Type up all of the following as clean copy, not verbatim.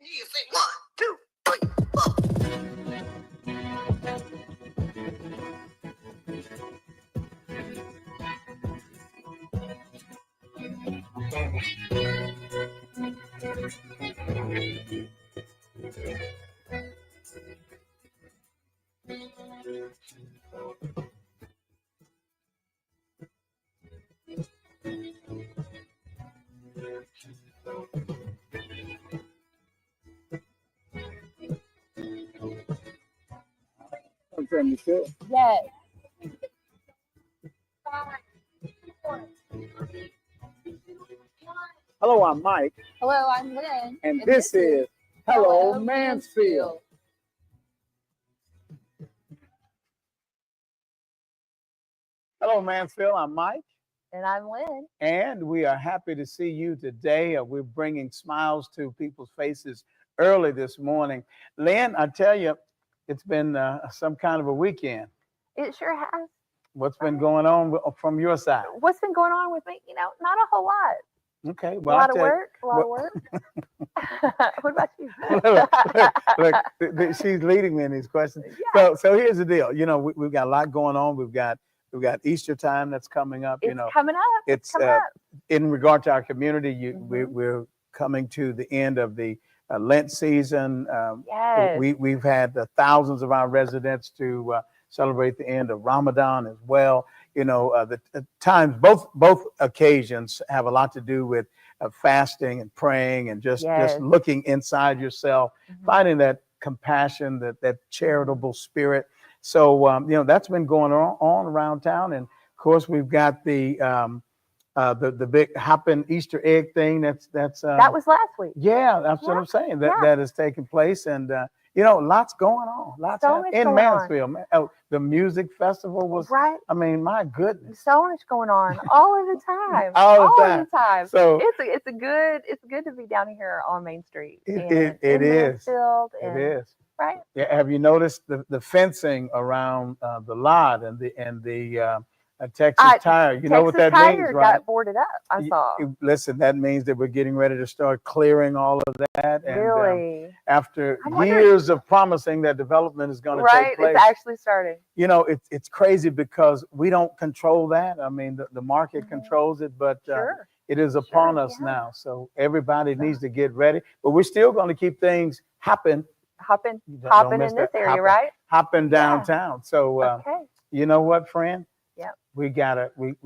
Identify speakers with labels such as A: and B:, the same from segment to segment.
A: You say 1, 2, 3, 4.
B: Yes.
A: Hello, I'm Mike.
B: Hello, I'm Lynn.
A: And this is Hello Mansfield. Hello, Mansfield. I'm Mike.
B: And I'm Lynn.
A: And we are happy to see you today. We're bringing smiles to people's faces early this morning. Lynn, I tell you, it's been some kind of a weekend.
B: It sure has.
A: What's been going on from your side?
B: What's been going on with me? You know, not a whole lot.
A: Okay. Well,
B: a lot of work. What about you?
A: look, she's leading me in these questions.
B: Yeah.
A: So here's the deal. You know, we've got a lot going on. We've got Easter time that's coming up.
B: It's coming up.
A: It's
B: coming up.
A: In regard to our community. We're coming to the end of the Lent season.
B: Yes.
A: We've had thousands of our residents to celebrate the end of Ramadan as well. You know, the times, both occasions have a lot to do with fasting and praying and just looking inside yourself, finding that compassion, that charitable spirit. So, you know, that's been going on around town. And of course, we've got the big hopping Easter egg thing. That
B: was last week.
A: Yeah, that's what I'm saying. That is taking place. And, you know, lots going on. Lots in Mansfield. The music festival was
B: right.
A: I mean, my goodness.
B: So much going on all of the time.
A: all the time.
B: So it's good to be down here on Main Street.
A: It is. It is.
B: Right.
A: Yeah. Have you noticed the fencing around the lot and the Texas Tire? You know what that means, right?
B: Got boarded up. I saw.
A: Listen, that means that we're getting ready to start clearing all of that. And
B: really?
A: After years of promising that development is going to take place.
B: It's actually starting.
A: You know, it's crazy because we don't control that. I mean, the market controls it, but it is upon us now. So everybody needs to get ready. But we're still going to keep things hopping
B: in this area, right?
A: Hopping downtown. So, you know what, friend?
B: Yeah.
A: We got a
B: good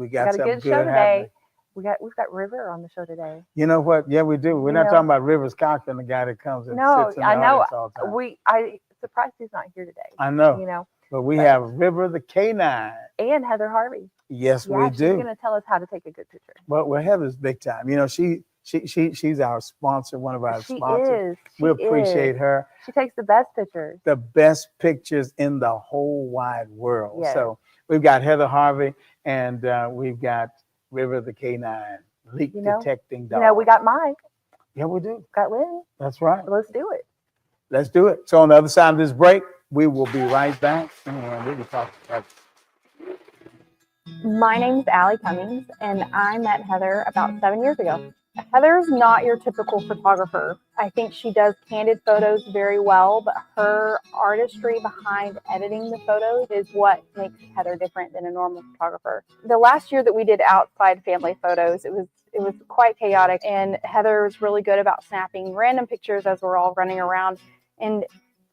B: show today. We've got River on the show today.
A: You know what? Yeah, we do. We're not talking about Rivers Cochran, the guy that comes and sits in the audience all the time.
B: I'm surprised he's not here today.
A: I know.
B: You know.
A: But we have River the K9.
B: And Heather Harvey.
A: Yes, we do.
B: She's going to tell us how to take a good picture.
A: Well, Heather's big time. You know, she's our sponsor, one of our sponsors. We appreciate her.
B: She takes the best pictures.
A: The best pictures in the whole wide world.
B: Yes.
A: So we've got Heather Harvey and we've got River the K9, leak detecting dog.
B: You know, we got Mike.
A: Yeah, we do.
B: Got Lynn.
A: That's right.
B: So let's do it.
A: Let's do it. So on the other side of this break, we will be right back. And we'll be talking about
B: My name's Allie Cummings, and I met Heather about 7 years ago. Heather's not your typical photographer. I think she does candid photos very well, but her artistry behind editing the photos is what makes Heather different than a normal photographer. The last year that we did outside family photos, it was quite chaotic, and Heather was really good about snapping random pictures as we're all running around. And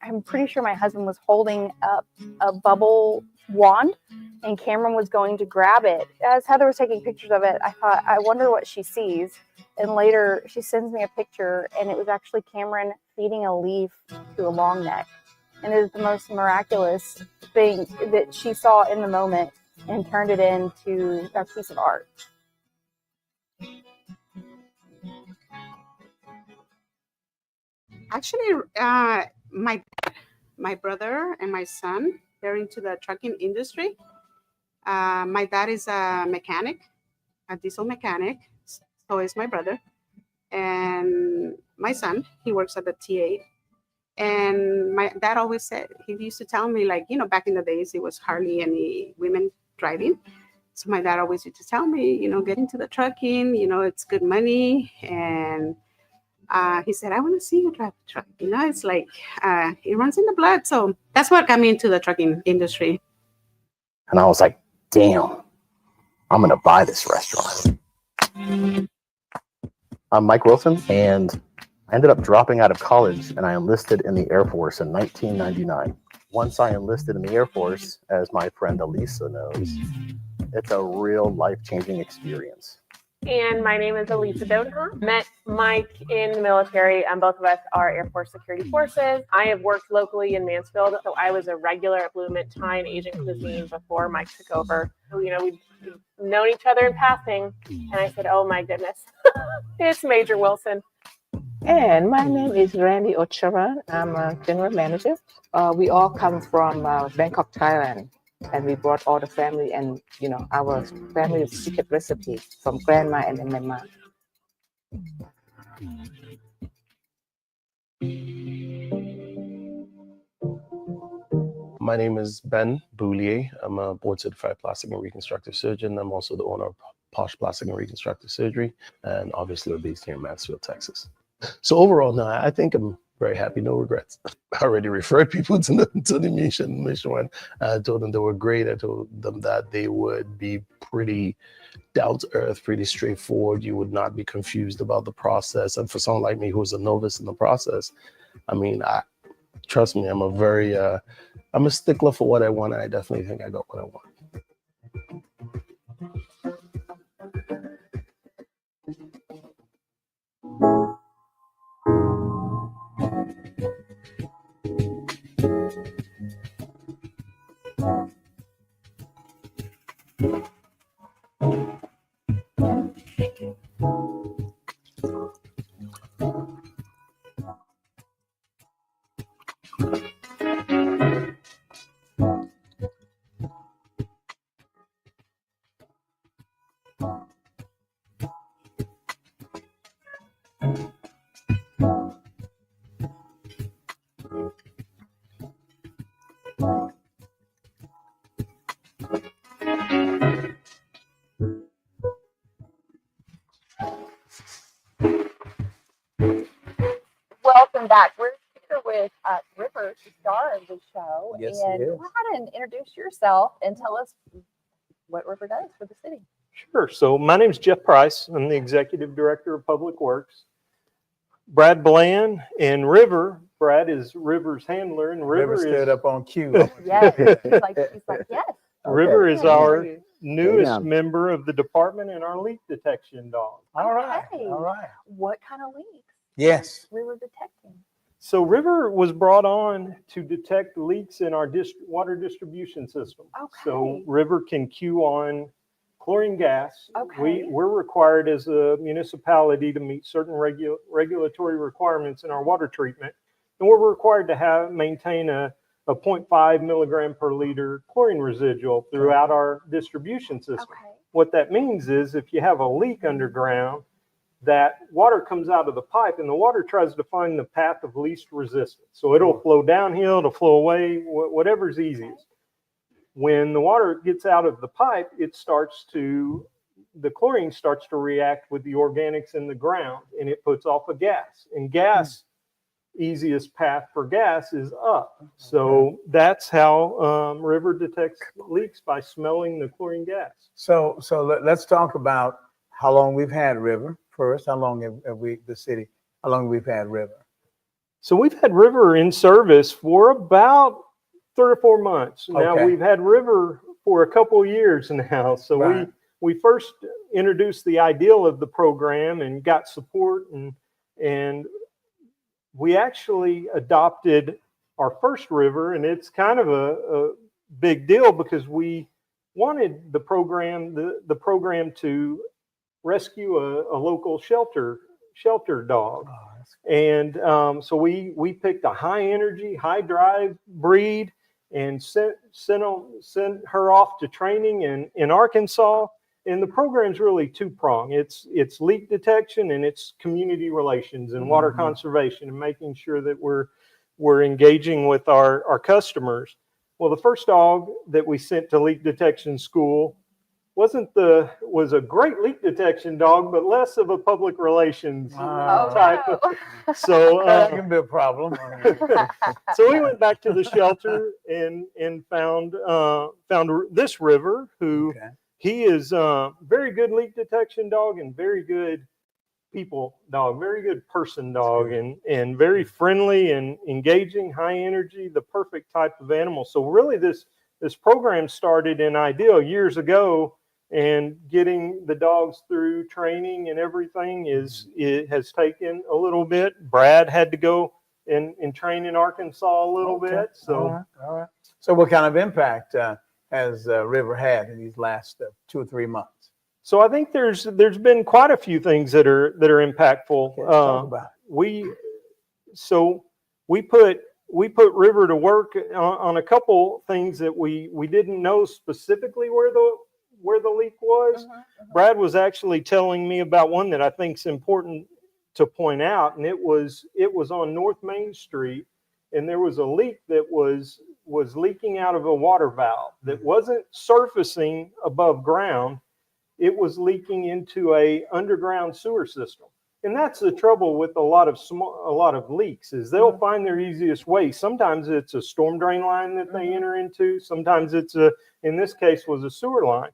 B: I'm pretty sure my husband was holding up a bubble wand and Cameron was going to grab it. As Heather was taking pictures of it, I thought, I wonder what she sees. And later she sends me a picture and it was actually Cameron feeding a leaf to a long neck. And it is the most miraculous thing that she saw in the moment and turned it into a piece of art.
C: Actually, my brother and my son, they're into the trucking industry. My dad is a mechanic, a diesel mechanic. So is my brother. And my son, he works at the T8. And my dad always said, he used to tell me, like, you know, back in the days, it was hardly any women driving. So my dad always used to tell me, you know, get into the trucking, you know, it's good money. And he said, I want to see you drive a truck. You know, it's like it runs in the blood. So that's what got me into the trucking industry.
D: And I was like, damn, I'm going to buy this restaurant. I'm Mike Wilson, and I ended up dropping out of college, and I enlisted in the Air Force in 1999. Once I enlisted in the Air Force, as my friend Elisa knows, it's a real life-changing experience.
E: And my name is Elisa Dodenhoff. Met Mike in the military, and both of us are Air Force Security Forces. I have worked locally in Mansfield, so I was a regular at Blue Mint Thai and Asian Cuisine before Mike took over. You know, we've known each other in passing, and I said, oh my goodness, it's Major Wilson.
F: And my name is Randy Ochoa. I'm a general manager. We all come from Bangkok, Thailand. And we brought all the family and, you know, our family secret recipe from grandma and then my mom.
G: My name is Ben Boulier. I'm a board certified plastic and reconstructive surgeon. I'm also the owner of Posh Plastic and Reconstructive Surgery. And obviously we're based here in Mansfield, Texas. So overall, no, I think I'm very happy, no regrets. I already referred people to the mission one. I told them they were great. I told them that they would be pretty down to earth, pretty straightforward. You would not be confused about the process. And for someone like me who's a novice in the process, I mean, trust me, I'm a stickler for what I want. And I definitely think I got what I want.
B: Welcome back. We're here with River, the star of the show.
A: Yes,
B: and
A: it is.
B: go ahead and introduce yourself and tell us what River does for the city.
H: Sure. So my name is Jeff Price. I'm the Executive Director of Public Works. Brad Bland and River. Brad is River's handler, and
A: River stood up on cue.
B: Yes. He's like, yes.
H: River is
B: Yeah,
H: our
B: you.
H: newest
D: Yeah.
H: member of the department and our leak detection dog.
A: All right.
B: Okay.
A: All right.
B: What kind of leaks
A: Yes.
B: we were detecting?
H: So River was brought on to detect leaks in our water distribution system. So
B: Okay.
H: River can queue on chlorine gas.
B: Okay.
H: We're required as a municipality to meet certain regulatory requirements in our water treatment. And we're required to maintain a 0.5 milligram per liter chlorine residual throughout our distribution system.
B: Okay.
H: What that means is if you have a leak underground, that water comes out of the pipe and the water tries to find the path of least resistance. So it'll flow downhill, it'll flow away, whatever's easiest. When the water gets out of the pipe, the chlorine starts to react with the organics in the ground and it puts off a gas. And gas, easiest path for gas is up. So that's how River detects leaks, by smelling the chlorine gas.
A: So let's talk about how long we've had River first. How long have we, the city, how long we've had River?
H: So we've had River in service for about 3 or 4 months. Now
A: Okay.
H: we've had River for a couple of years now. So
A: Right.
H: we first introduced the ideal of the program and got support, and we actually adopted our first River, and it's kind of a big deal because we wanted the program to rescue a local shelter dog.
A: Oh, that's
H: And so we picked a high energy, high drive breed and sent her off to training in Arkansas. And the program's really two-pronged. It's leak detection and it's community relations and water conservation and making sure that we're engaging with our customers. Well, the first dog that we sent to leak detection school was a great leak detection dog, but less of a public relations type. So
A: that can be a problem.
H: so we went back to the shelter and found this River, who he is very good leak detection dog and very good people dog, very good person dog, and very friendly and engaging, high energy, the perfect type of animal. So really this program started in Ideal years ago, and getting the dogs through training and everything it has taken a little bit. Brad had to go and train in Arkansas a little bit. So
A: all right. So what kind of impact has River had in these last 2 or 3 months?
H: So I think there's been quite a few things that are impactful.
A: Talk about it.
H: We put River to work on a couple things that we didn't know specifically where the leak was. Brad was actually telling me about one that I think is important to point out, and it was on North Main Street, and there was a leak that was leaking out of a water valve that wasn't surfacing above ground. It was leaking into a underground sewer system. And that's the trouble with a lot of leaks, is they'll find their easiest way. Sometimes it's a storm drain line that they enter into. Sometimes it's in this case was a sewer line.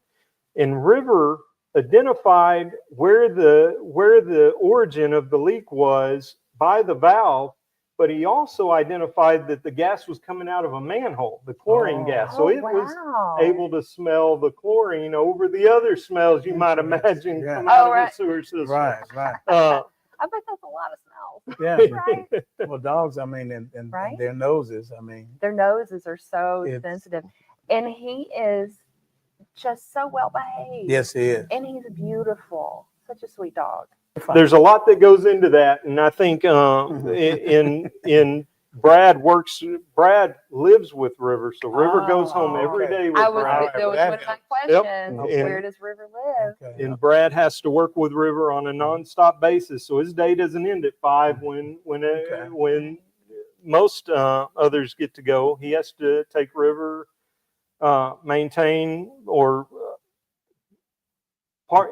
H: And River identified where the origin of the leak was by the valve, but he also identified that the gas was coming out of a manhole, the chlorine gas. So it was able to smell the chlorine over the other smells you might imagine come out of the sewer system.
A: Right.
B: I bet that's a lot of smells.
A: Yeah.
B: Right?
A: Well, dogs, I mean, and their noses, I mean.
B: Their noses are so sensitive. And he is just so well behaved.
A: Yes, he is.
B: And he's beautiful. Such a sweet dog.
H: There's a lot that goes into that, and I think in Brad lives with River, so River goes home every day with Brad.
B: That was one of my questions. Where does River live?
A: Okay.
H: And Brad has to work with River on a nonstop basis, so his day doesn't end at 5 when most others get to go. He has to take River, maintain or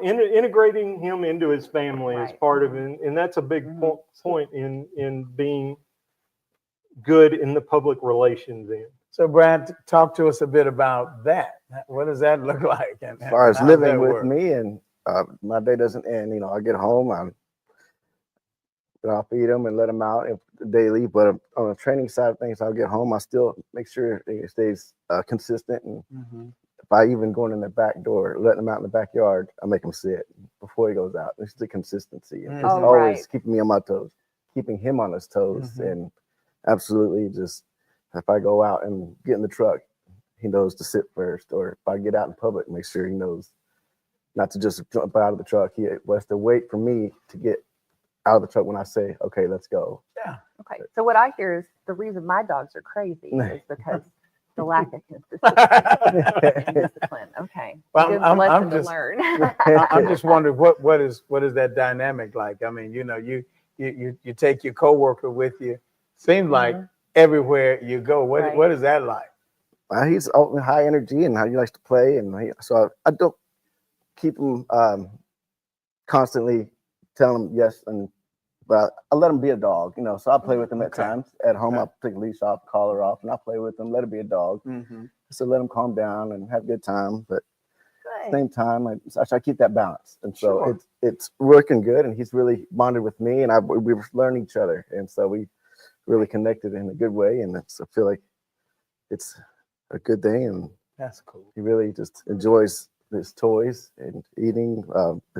H: integrating him into his family is part of it, and that's a big point in being good in the public relations end.
A: So, Brad, talk to us a bit about that. What does that look like? And
D: As far as
A: how does
D: living
A: that
D: with
A: work?
D: me, and my day doesn't end. You know, I get home, I'll feed them and let them out daily. But on the training side of things, I'll get home, I still make sure it stays consistent. And if I even going in the back door, letting them out in the backyard, I make them sit before he goes out. It's the consistency. It's always keeping me on my toes, keeping him on his toes, and absolutely just if I go out and get in the truck, he knows to sit first. Or if I get out in public, make sure he knows not to just jump out of the truck. He has to wait for me to get out of the truck when I say, okay, let's go.
A: Yeah.
B: Okay. So what I hear is the reason my dogs are crazy is because the lack of discipline. Okay.
A: Well,
B: Good
A: I'm
B: lesson to
A: just
B: learn.
A: I'm just wondering what is that dynamic like? I mean, you know, you take your coworker with you. Seems like everywhere you go. What is that like?
D: He's high energy and he likes to play, and so I don't keep him constantly telling him yes, but I let him be a dog, you know. So I play with him at times. At home, I'll take the leash off, collar off, and I play with him. Let him be a dog. So let him calm down and have a good time. But at the same time, I try to keep that balance. And so it's working good, and he's really bonded with me, and we learn each other, and so we really connected in a good way. And I feel like it's a good thing, and
A: that's cool.
D: He really just enjoys his toys and eating.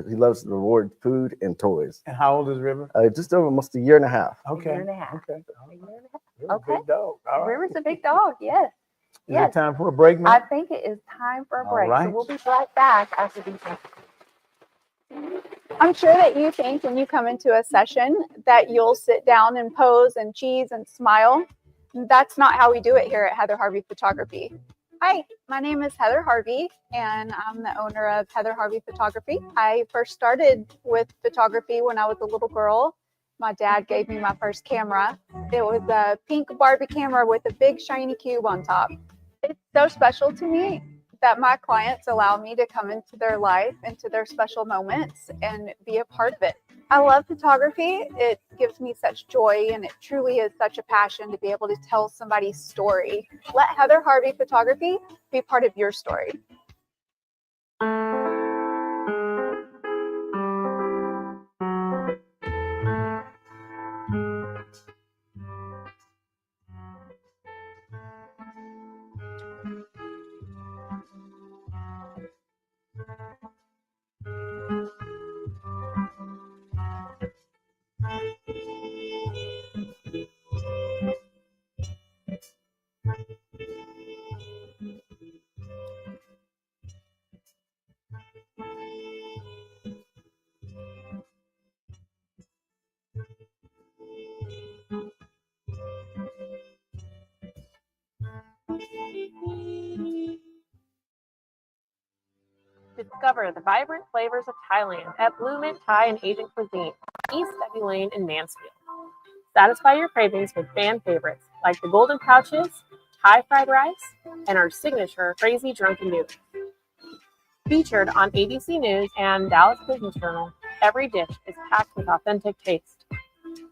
D: He loves the reward food and toys.
A: And how old is River?
D: Just over almost a year and a half.
A: Okay.
B: A year and a half.
A: Okay.
B: Okay.
A: Big dog. All right.
B: River's a big dog. Yes.
A: Is it time for a break, man?
B: I think it is time for a break.
A: right.
B: So we'll be right back after these. I'm sure that you think when you come into a session that you'll sit down and pose and cheese and smile. That's not how we do it here at Heather Harvey Photography. Hi, my name is Heather Harvey, and I'm the owner of Heather Harvey Photography. I first started with photography when I was a little girl. My dad gave me my first camera. It was a pink Barbie camera with a big shiny cube on top. It's so special to me that my clients allow me to come into their life, into their special moments, and be a part of it. I love photography. It gives me such joy, and it truly is such a passion to be able to tell somebody's story. Let Heather Harvey Photography be part of your story.
E: Discover the vibrant flavors of Thailand at Blue Mint Thai and Asian Cuisine, East Debbie Lane in Mansfield. Satisfy your cravings with fan favorites like the Golden Pouches, Thai fried rice, and our signature Crazy Drunken Noodles. Featured on ABC News and Dallas Business Journal, every dish is packed with authentic taste.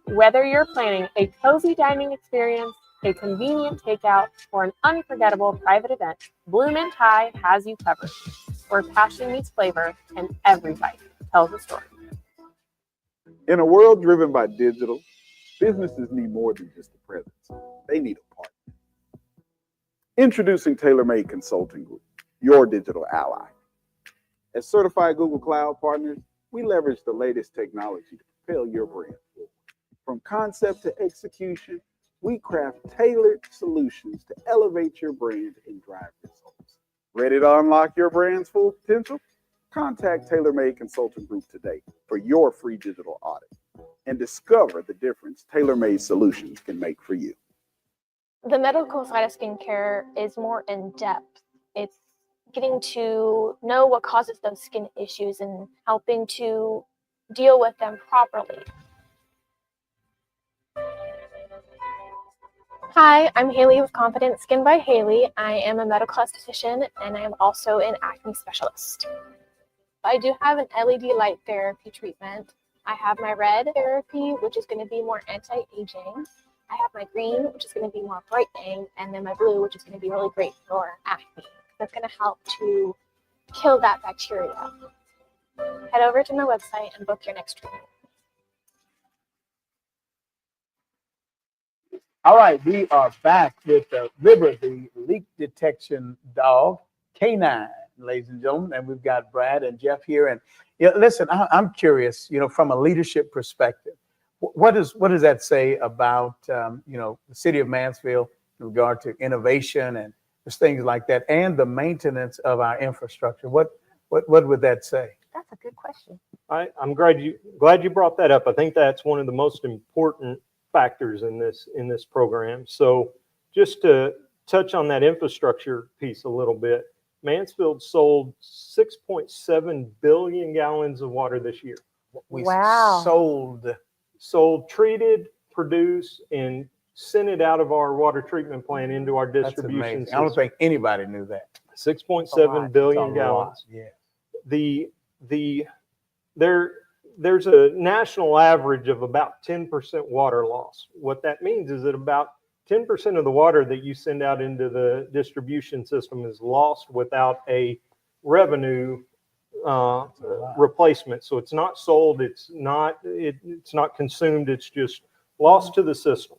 E: Whether you're planning a cozy dining experience, a convenient takeout, or an unforgettable private event, Blue Mint Thai has you covered, where passion meets flavor and every bite tells a story.
I: In a world driven by digital, businesses need more than just a presence. They need a partner. Introducing TaylorMade Consulting Group, your digital ally. As certified Google Cloud partners, we leverage the latest technology to propel your brand forward. From concept to execution, we craft tailored solutions to elevate your brand and drive results. Ready to unlock your brand's full potential? Contact TaylorMade Consulting Group today for your free digital audit and discover the difference TaylorMade solutions can make for you.
J: The medical side of skincare is more in depth. It's getting to know what causes those skin issues and helping to deal with them properly. Hi, I'm Haley with Confident Skin by Haley. I am a medical esthetician and I am also an acne specialist. I do have an LED light therapy treatment. I have my red therapy, which is going to be more anti-aging. I have my green, which is going to be more brightening, and then my blue, which is going to be really great for acne. That's going to help to kill that bacteria. Head over to my website and book your next treatment.
A: All right, we are back with River, the leak detection dog, K9, ladies and gentlemen, and we've got Brad and Jeff here. And listen, I'm curious, from a leadership perspective, what does that say about the city of Mansfield in regard to innovation and just things like that, and the maintenance of our infrastructure? What would that say?
B: That's a good question.
H: I'm glad you brought that up. I think that's one of the most important factors in this program. So just to touch on that infrastructure piece a little bit, Mansfield sold 6.7 billion gallons of water this year.
A: We
B: Wow.
H: sold, treated, produced, and sent it out of our water treatment plant into our distribution system.
A: I don't think anybody knew that.
H: 6.7 billion gallons.
A: Yeah.
H: There's a national average of about 10% water loss. What that means is that about 10% of the water that you send out into the distribution system is lost without a revenue replacement. So it's not sold, it's not consumed, it's just lost to the system.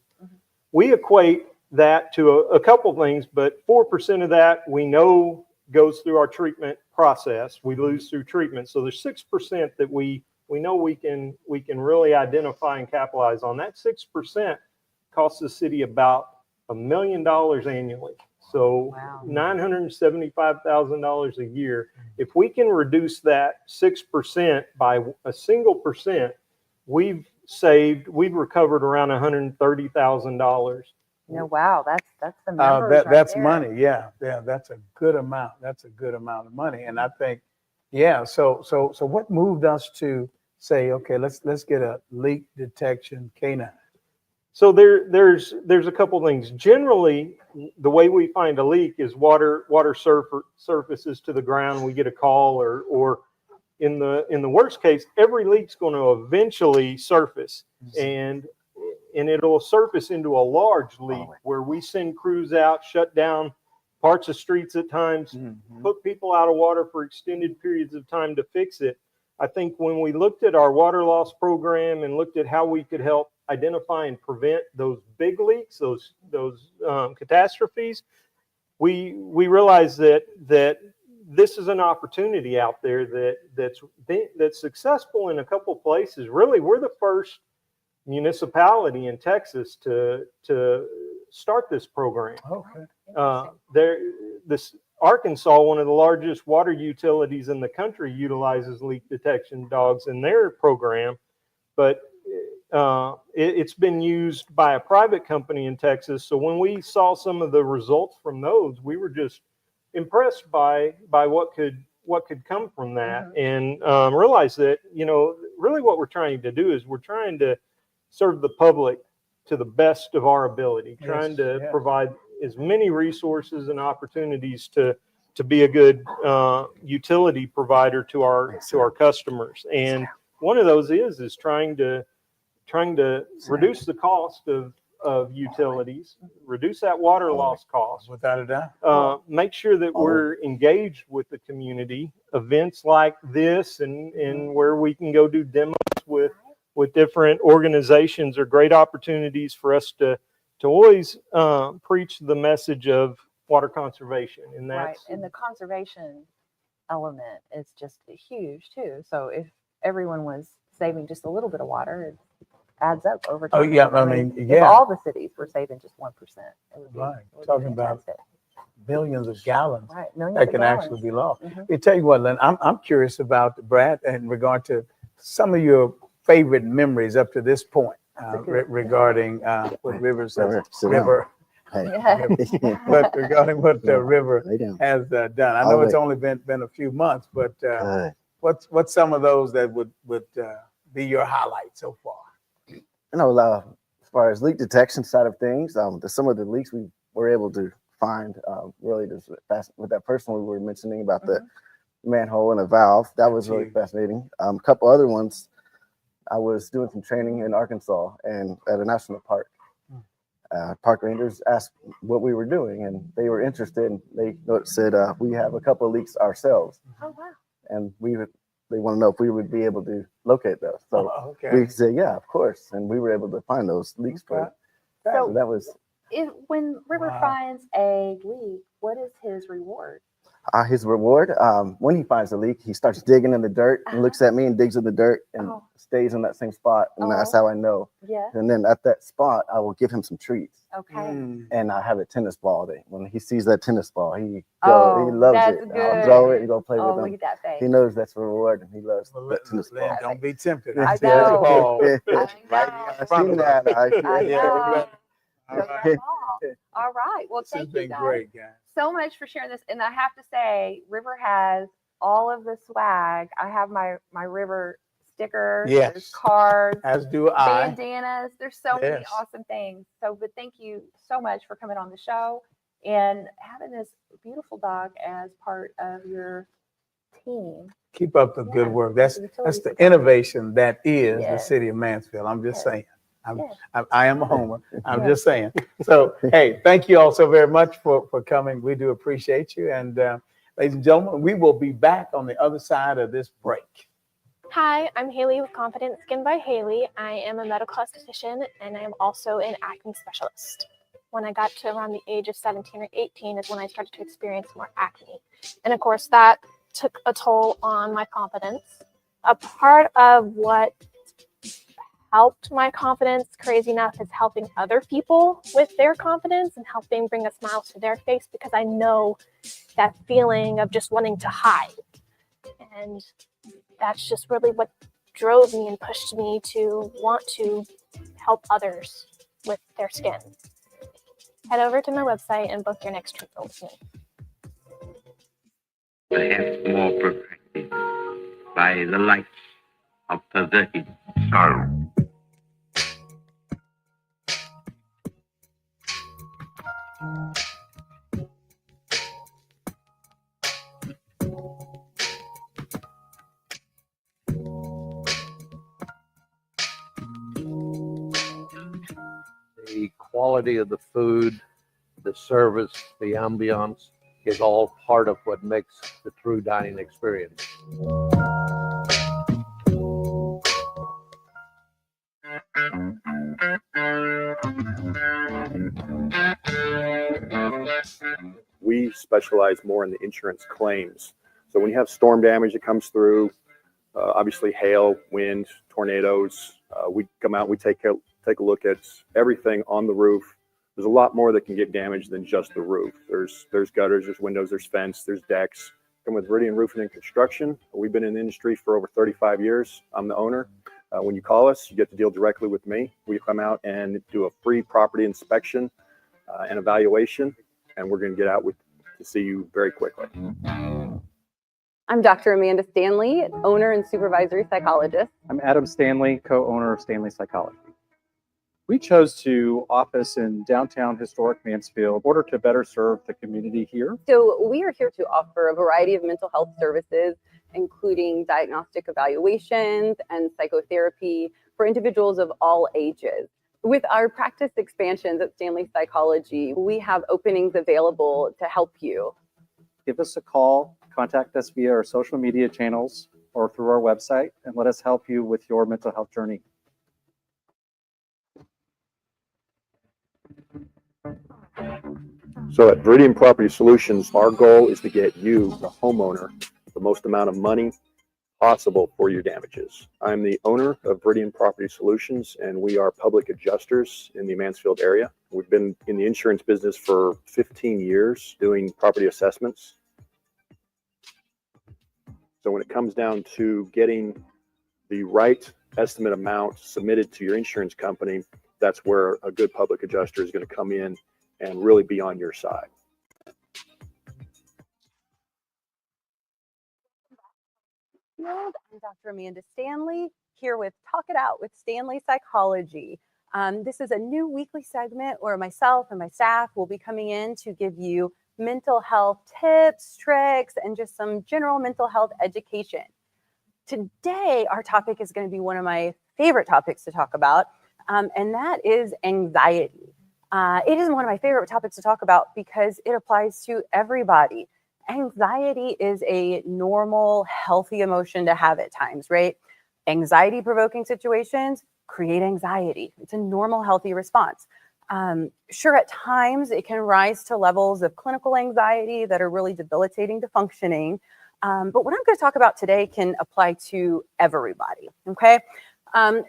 H: We equate that to a couple things, but 4% of that we know goes through our treatment process. We lose through treatment. So there's 6% that we know we can really identify and capitalize on. That 6% costs the city about $1 million annually. So wow. $975,000 a year. If we can reduce that 6% by a single percent, we've recovered around $130,000.
B: Wow, that's the numbers
A: that's
B: right
A: money. Yeah, that's a good amount. That's a good amount of money. And I think, so what moved us to say, okay, let's get a leak detection K9?
H: So there's a couple things. Generally, the way we find a leak is water surfaces to the ground. We get a call, or in the worst case, every leak's going to eventually surface, and it'll surface into a large leak where we send crews out, shut down parts of streets at times, put people out of water for extended periods of time to fix it. I think when we looked at our water loss program and looked at how we could help identify and prevent those big leaks, those catastrophes, we realized that this is an opportunity out there that's successful in a couple places. Really, we're the first municipality in Texas to start this program. This Arkansas, one of the largest water utilities in the country, utilizes leak detection dogs in their program, but it's been used by a private company in Texas. So when we saw some of the results from those, we were just impressed by what could come from that, and realized that, really what we're trying to do is we're trying to serve the public to the best of our ability, trying to provide as many resources and opportunities to be a good utility provider to our customers. And one of those is trying to reduce the cost of utilities, reduce that water loss cost.
A: Without a doubt.
H: Make sure that we're engaged with the community, events like this, and where we can go do demos with different organizations are great opportunities for us to always preach the message of water conservation. And that's
K: right. And the conservation element is just huge too. So if everyone was saving just a little bit of water, it adds up over time.
A: Oh yeah, I mean,
K: if all the cities were saving just 1%, it would be,
A: right.
K: It would
A: Talking
K: be
A: about billions of gallons
K: millions
A: that
K: of
A: can
K: gallons.
A: actually be lost. Let me tell you what, Lynn, I'm curious about, Brad, in regard to some of your favorite memories up to this point regarding what River but regarding what the River has done. I know it's only been a few months, but what's some of those that would be your highlight so far?
D: As far as leak detection side of things, some of the leaks we were able to find really just with that person we were mentioning about the manhole and a valve. That was really fascinating. A couple other ones, I was doing some training in Arkansas and at a national park. Park rangers asked what we were doing, and they were interested. And they said we have a couple of leaks ourselves. Oh wow! And they want to know if we would be able to locate those. So we said, yeah, of course. And we were able to find those leaks. So that was.
K: When River finds a leak, what is his reward?
D: His reward, when he finds a leak, he starts digging in the dirt and looks at me and digs in the dirt and stays in that same spot. And that's how I know. Yeah. And then at that spot, I will give him some treats. Okay. And I have a tennis ball. When he sees that tennis ball, he loves it. Good. I'll throw it and go play with him. Look at that face. He knows that's a reward, and he loves that tennis ball.
A: Don't be tempted.
K: I know.
D: I've seen that.
K: I know. All right. Well, thank you guys
A: great, guys
K: so much for sharing this. And I have to say, River has all of the swag. I have my River stickers, there's cards,
A: as do I.
K: Bandanas. There's so many awesome things. But thank you so much for coming on the show and having this beautiful dog as part of your team.
A: Keep up the good work. That's the innovation that is the city of Mansfield. I'm just saying. I am a homer. I'm just saying. So, hey, thank you all so very much for coming. We do appreciate you. And ladies and gentlemen, we will be back on the other side of this break.
J: Hi, I'm Haley with Confident Skin by Haley. I am a medical esthetician, and I am also an acne specialist. When I got to around the age of 17 or 18 is when I started to experience more acne. And of course, that took a toll on my confidence. A part of what helped my confidence, crazy enough, is helping other people with their confidence and helping bring a smile to their face, because I know that feeling of just wanting to hide. And that's just really what drove me and pushed me to want to help others with their skin. Head over to my website and book your next treatment with me.
L: Perhaps more perfected by the light of perverted sorrow.
M: The quality of the food, the service, the ambiance is all part of what makes the true dining experience.
N: We specialize more in the insurance claims. So when you have storm damage that comes through, obviously hail, wind, tornadoes, we come out, we take a look at everything on the roof. There's a lot more that can get damaged than just the roof. There's gutters, there's windows, there's fence, there's decks. Come with Viridian Roofing and Construction. We've been in the industry for over 35 years. I'm the owner. When you call us, you get to deal directly with me. We come out and do a free property inspection and evaluation, and we're going to get out to see you very quickly.
O: I'm Dr. Amanda Stanley, owner and supervisory psychologist.
P: I'm Adam Stanley, co-owner of Stanley Psychology. We chose to office in downtown historic Mansfield in order to better serve the community here.
O: So we are here to offer a variety of mental health services, including diagnostic evaluations and psychotherapy for individuals of all ages. With our practice expansions at Stanley Psychology, we have openings available to help you.
P: Give us a call, contact us via our social media channels or through our website, and let us help you with your mental health journey.
N: So at Viridian Property Solutions, our goal is to get you, the homeowner, the most amount of money possible for your damages. I'm the owner of Viridian Property Solutions, and we are public adjusters in the Mansfield area. We've been in the insurance business for 15 years doing property assessments. So when it comes down to getting the right estimate amount submitted to your insurance company, that's where a good public adjuster is going to come in and really be on your side.
O: I'm Dr. Amanda Stanley, here with Talk It Out with Stanley Psychology. This is a new weekly segment where myself and my staff will be coming in to give you mental health tips, tricks, and just some general mental health education. Today, our topic is going to be one of my favorite topics to talk about, and that is anxiety. It is one of my favorite topics to talk about because it applies to everybody. Anxiety is a normal, healthy emotion to have at times, right? Anxiety-provoking situations create anxiety. It's a normal, healthy response. Sure, at times it can rise to levels of clinical anxiety that are really debilitating to functioning. But what I'm going to talk about today can apply to everybody, okay?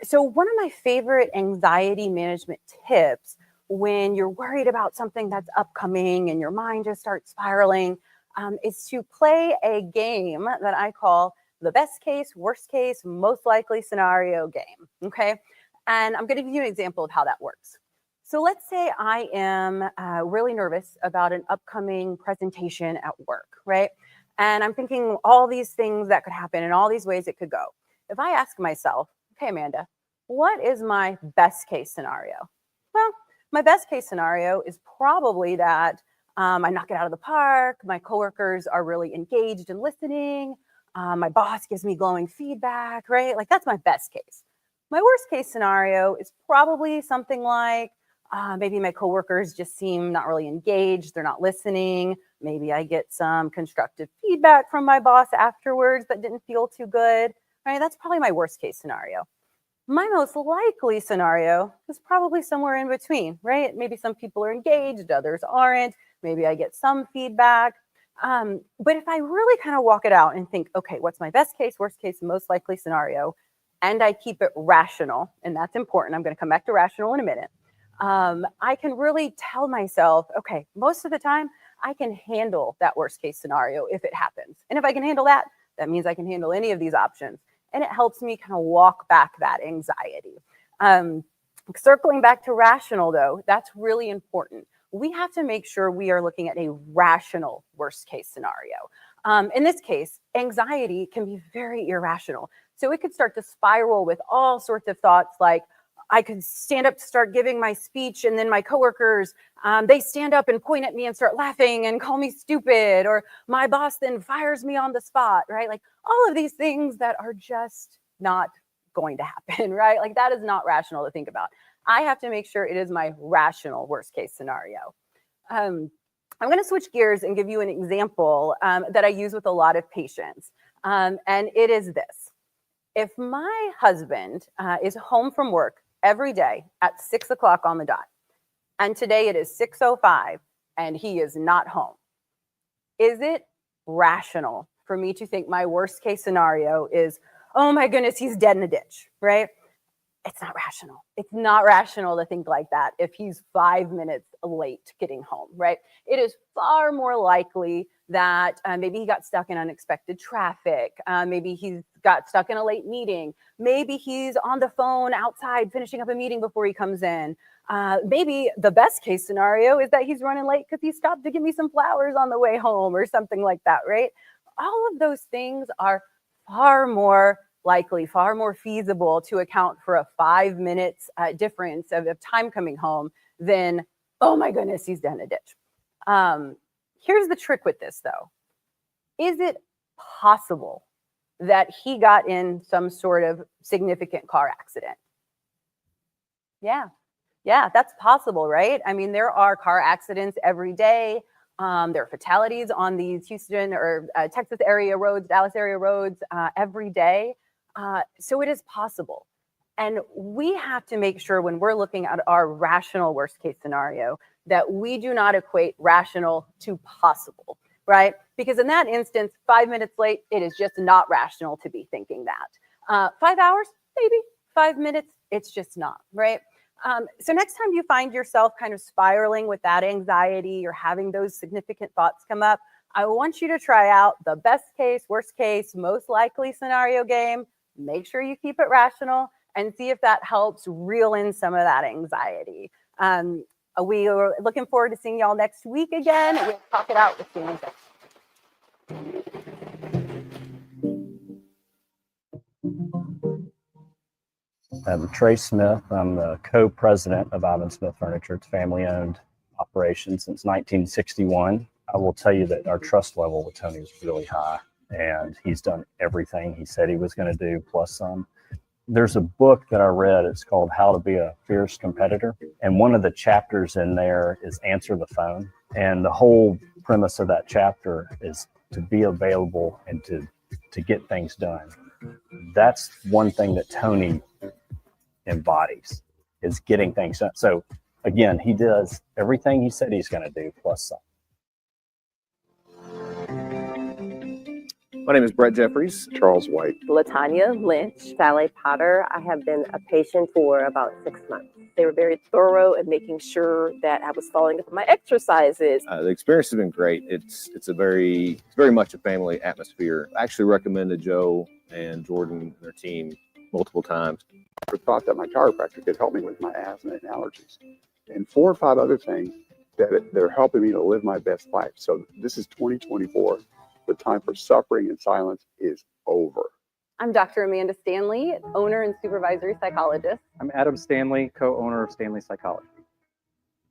O: So one of my favorite anxiety management tips when you're worried about something that's upcoming and your mind just starts spiraling is to play a game that I call the best case, worst case, most likely scenario game, okay? And I'm going to give you an example of how that works. So let's say I am really nervous about an upcoming presentation at work, right? And I'm thinking all these things that could happen and all these ways it could go. If I ask myself, okay, Amanda, what is my best case scenario? Well, my best case scenario is probably that I knock it out of the park, my coworkers are really engaged and listening, my boss gives me glowing feedback, right? Like that's my best case. My worst case scenario is probably something like maybe my coworkers just seem not really engaged, they're not listening. Maybe I get some constructive feedback from my boss afterwards that didn't feel too good, right? That's probably my worst case scenario. My most likely scenario is probably somewhere in between, right? Maybe some people are engaged, others aren't. Maybe I get some feedback. But if I really kind of walk it out and think, okay, what's my best case, worst case, most likely scenario, and I keep it rational, and that's important. I'm going to come back to rational in a minute. I can really tell myself, okay, most of the time I can handle that worst case scenario if it happens. And if I can handle that, that means I can handle any of these options. And it helps me kind of walk back that anxiety. Circling back to rational though, that's really important. We have to make sure we are looking at a rational worst case scenario. In this case, anxiety can be very irrational. So it could start to spiral with all sorts of thoughts like, I could stand up to start giving my speech, and then my coworkers, they stand up and point at me and start laughing and call me stupid, or my boss then fires me on the spot, right? Like all of these things that are just not going to happen, right? Like that is not rational to think about. I have to make sure it is my rational worst case scenario. I'm going to switch gears and give you an example that I use with a lot of patients. And it is this. If my husband is home from work every day at 6 o'clock on the dot, and today it is 6:05 and he is not home, is it rational for me to think my worst case scenario is, oh my goodness, he's dead in a ditch, right? It's not rational. It's not rational to think like that if he's 5 minutes late getting home, right? It is far more likely that maybe he got stuck in unexpected traffic. Maybe he's got stuck in a late meeting. Maybe he's on the phone outside finishing up a meeting before he comes in. Maybe the best case scenario is that he's running late because he stopped to give me some flowers on the way home or something like that, right? All of those things are far more likely, far more feasible to account for a 5 minutes difference of time coming home than, oh my goodness, he's dead in a ditch. Here's the trick with this though. Is it possible that he got in some sort of significant car accident? Yeah, that's possible, right? I mean, there are car accidents every day. There are fatalities on these Houston or Texas area roads, Dallas area roads every day. So it is possible. And we have to make sure when we're looking at our rational worst case scenario that we do not equate rational to possible, right? Because in that instance, 5 minutes late, it is just not rational to be thinking that. 5 hours, maybe. 5 minutes, it's just not, right? So next time you find yourself kind of spiraling with that anxiety or having those significant thoughts come up, I want you to try out the best case, worst case, most likely scenario game. Make sure you keep it rational and see if that helps reel in some of that anxiety. We are looking forward to seeing y'all next week again. We'll talk it out with Stanley.
Q: I'm Trey Smith. I'm the co-president of Ivan Smith Furniture. It's family-owned operation since 1961. I will tell you that our trust level with Tony is really high, and he's done everything he said he was going to do, plus some. There's a book that I read. It's called How to Be a Fierce Competitor. And one of the chapters in there is Answer the Phone. And the whole premise of that chapter is to be available and to get things done. That's one thing that Tony embodies, is getting things done. So again, he does everything he said he's going to do, plus some.
R: My name is Brett Jeffries. Charles White.
S: Latanya Lynch. Sally Potter. I have been a patient for about 6 months. They were very thorough in making sure that I was following up with my exercises.
R: The experience has been great. It's very much a family atmosphere. I actually recommended Joe and Jordan and their team multiple times.
T: I thought that my chiropractor could help me with my asthma and allergies and 4 or 5 other things that they're helping me to live my best life. So this is 2024. The time for suffering and silence is over.
B: I'm Dr. Amanda Stanley, owner and supervisory psychologist.
P: I'm Adam Stanley, co-owner of Stanley Psychology.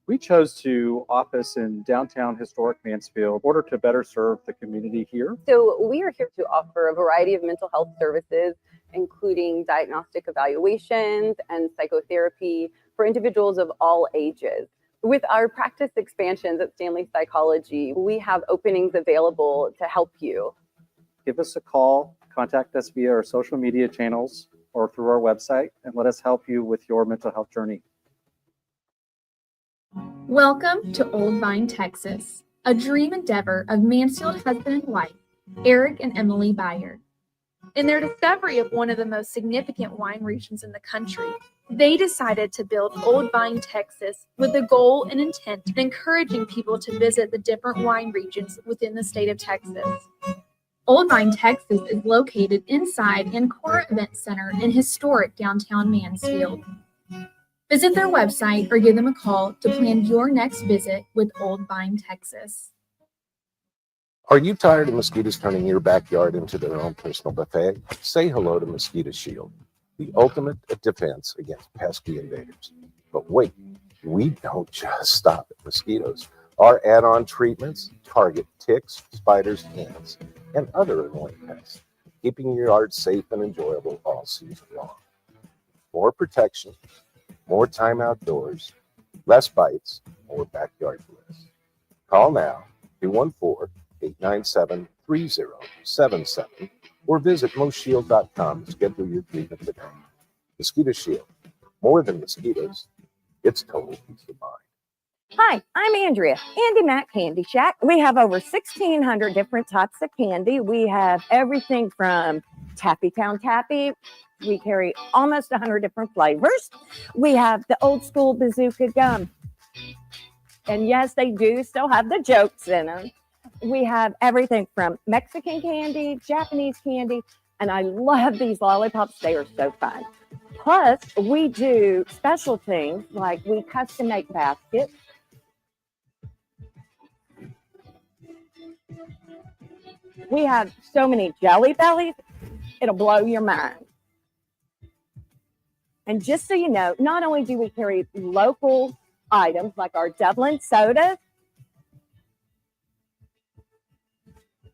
P: We chose to office in downtown historic Mansfield in order to better serve the community here.
B: So we are here to offer a variety of mental health services, including diagnostic evaluations and psychotherapy for individuals of all ages. With our practice expansions at Stanley Psychology, we have openings available to help you.
P: Give us a call, contact us via our social media channels or through our website, and let us help you with your mental health journey.
U: Welcome to Old Vine, Texas, a dream endeavor of Mansfield husband and wife, Eric and Emily Beyer. In their discovery of one of the most significant wine regions in the country, they decided to build Old Vine, Texas, with the goal and intent of encouraging people to visit the different wine regions within the state of Texas. Old Vine, Texas is located inside Ancora Event Center in historic downtown Mansfield. Visit their website or give them a call to plan your next visit with Old Vine, Texas.
V: Are you tired of mosquitoes turning your backyard into their own personal buffet? Say hello to Mosquito Shield.
C: the ultimate defense against pesky invaders. But wait, we don't just stop at mosquitoes. Our add-on treatments target ticks, spiders, ants, and other annoying pests, keeping your yard safe and enjoyable all season long. More protection, more time outdoors, less bites, more backyard bliss. Call now, 214-897-3077, or visit moshield.com to schedule your treatment today. Mosquito Shield, more than mosquitoes, it's total peace of mind.
F: Hi, I'm Andrea, Andy Mac Candy Shack. We have over 1,600 different types of candy. We have everything from Tappy Town Tappy. We carry almost 100 different flavors. We have the old school bazooka gum. And yes, they do still have the jokes in them. We have everything from Mexican candy, Japanese candy, and I love these lollipops. They are so fun. Plus, we do special things like we custom make baskets. We have so many jelly bellies, it'll blow your mind. And just so you know, not only do we carry local items like our Dublin soda,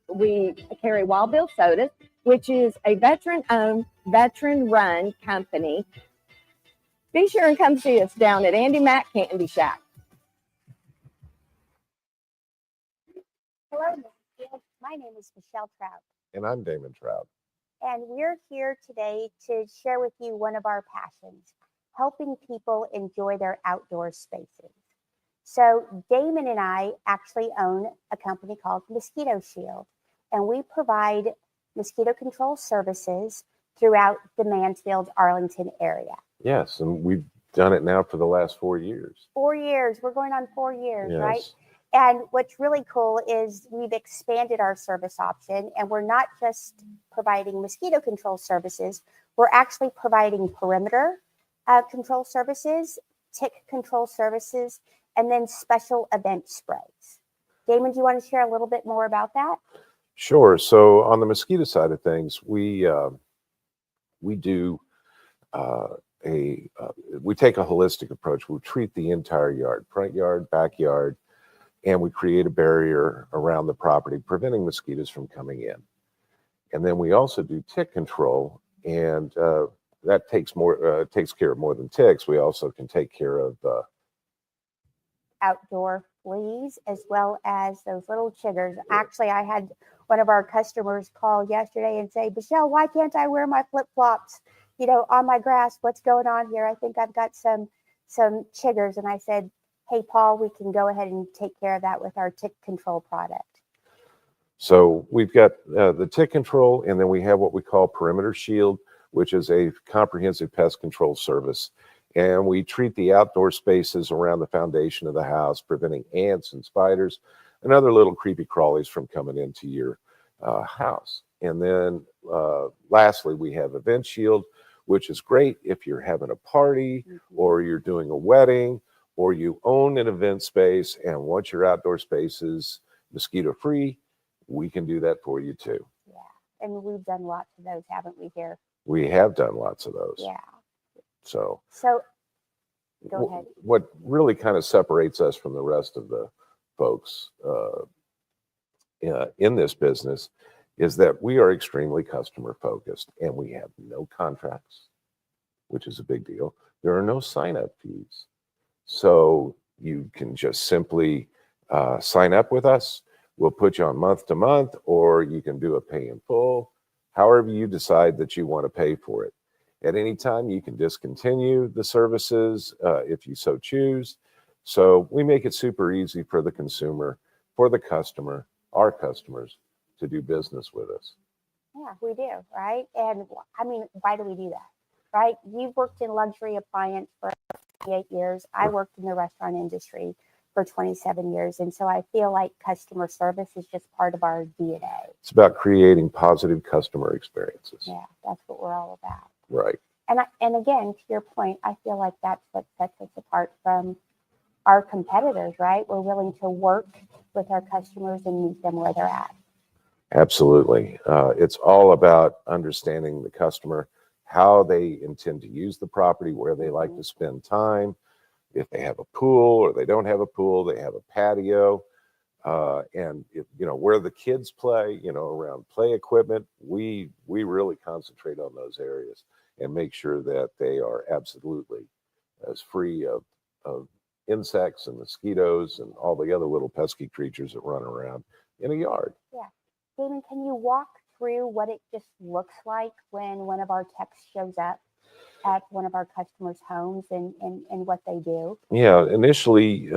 F: we carry Wild Bill Sodas, which is a veteran-owned, veteran-run company. Be sure and come see us down at Andy Mac Candy Shack.
W: Hello, my name is Michelle Trout,
C: And I'm Damon Trout.
W: and we're here today to share with you one of our passions, helping people enjoy their outdoor spaces. So Damon and I actually own a company called Mosquito Shield, and we provide mosquito control services throughout the Mansfield, Arlington area.
C: Yes, and we've done it now for the last 4 years.
W: 4 years, we're going on 4 years, right?
C: Yes.
W: And what's really cool is we've expanded our service option, and we're not just providing mosquito control services, we're actually providing perimeter control services, tick control services, and then special event sprays. Damon, do you want to share a little bit more about that?
C: Sure. So on the mosquito side of things, we do we take a holistic approach. We treat the entire yard, front yard, backyard, and we create a barrier around the property, preventing mosquitoes from coming in. And then we also do tick control, and that takes care of more than ticks. We also can take care of
W: Outdoor fleas as well as those little chiggers. Actually, I had one of our customers call yesterday and say, Michelle, why can't I wear my flip-flops, on my grass? What's going on here? I think I've got some chiggers. And I said, hey, Paul, we can go ahead and take care of that with our tick control product.
C: So we've got the tick control, and then we have what we call Perimeter Shield, which is a comprehensive pest control service. And we treat the outdoor spaces around the foundation of the house, preventing ants and spiders and other little creepy crawlies from coming into your house. And then lastly, we have Event Shield, which is great if you're having a party or you're doing a wedding or you own an event space and want your outdoor spaces mosquito free. We can do that for you too.
W: Yeah. And we've done lots of those, haven't we, here?
C: We have done lots of those.
W: Yeah.
C: So
W: go ahead.
C: What really kind of separates us from the rest of the folks in this business is that we are extremely customer focused, and we have no contracts, which is a big deal. There are no sign-up fees. So you can just simply sign up with us. We'll put you on month to month, or you can do a pay in full, however you decide that you want to pay for it. At any time, you can discontinue the services if you so choose. So we make it super easy for the consumer, for the customer, our customers, to do business with us.
W: Yeah, we do, right? And I mean, why do we do that, right? You've worked in luxury appliance for 28 years. I worked in the restaurant industry for 27 years. And so I feel like customer service is just part of our DNA.
C: It's about creating positive customer experiences.
W: Yeah, that's what we're all about.
C: Right.
W: And again, to your point, I feel like that's what sets us apart from our competitors, right? We're willing to work with our customers and meet them where they're at.
C: Absolutely. It's all about understanding the customer, how they intend to use the property, where they like to spend time, if they have a pool or they don't have a pool, they have a patio, and if, where the kids play, around play equipment. We really concentrate on those areas and make sure that they are absolutely as free of insects and mosquitoes and all the other little pesky creatures that run around in a yard.
W: Yeah. Damon, can you walk through what it just looks like when one of our techs shows up at one of our customers' homes and what they do?
C: Yeah, initially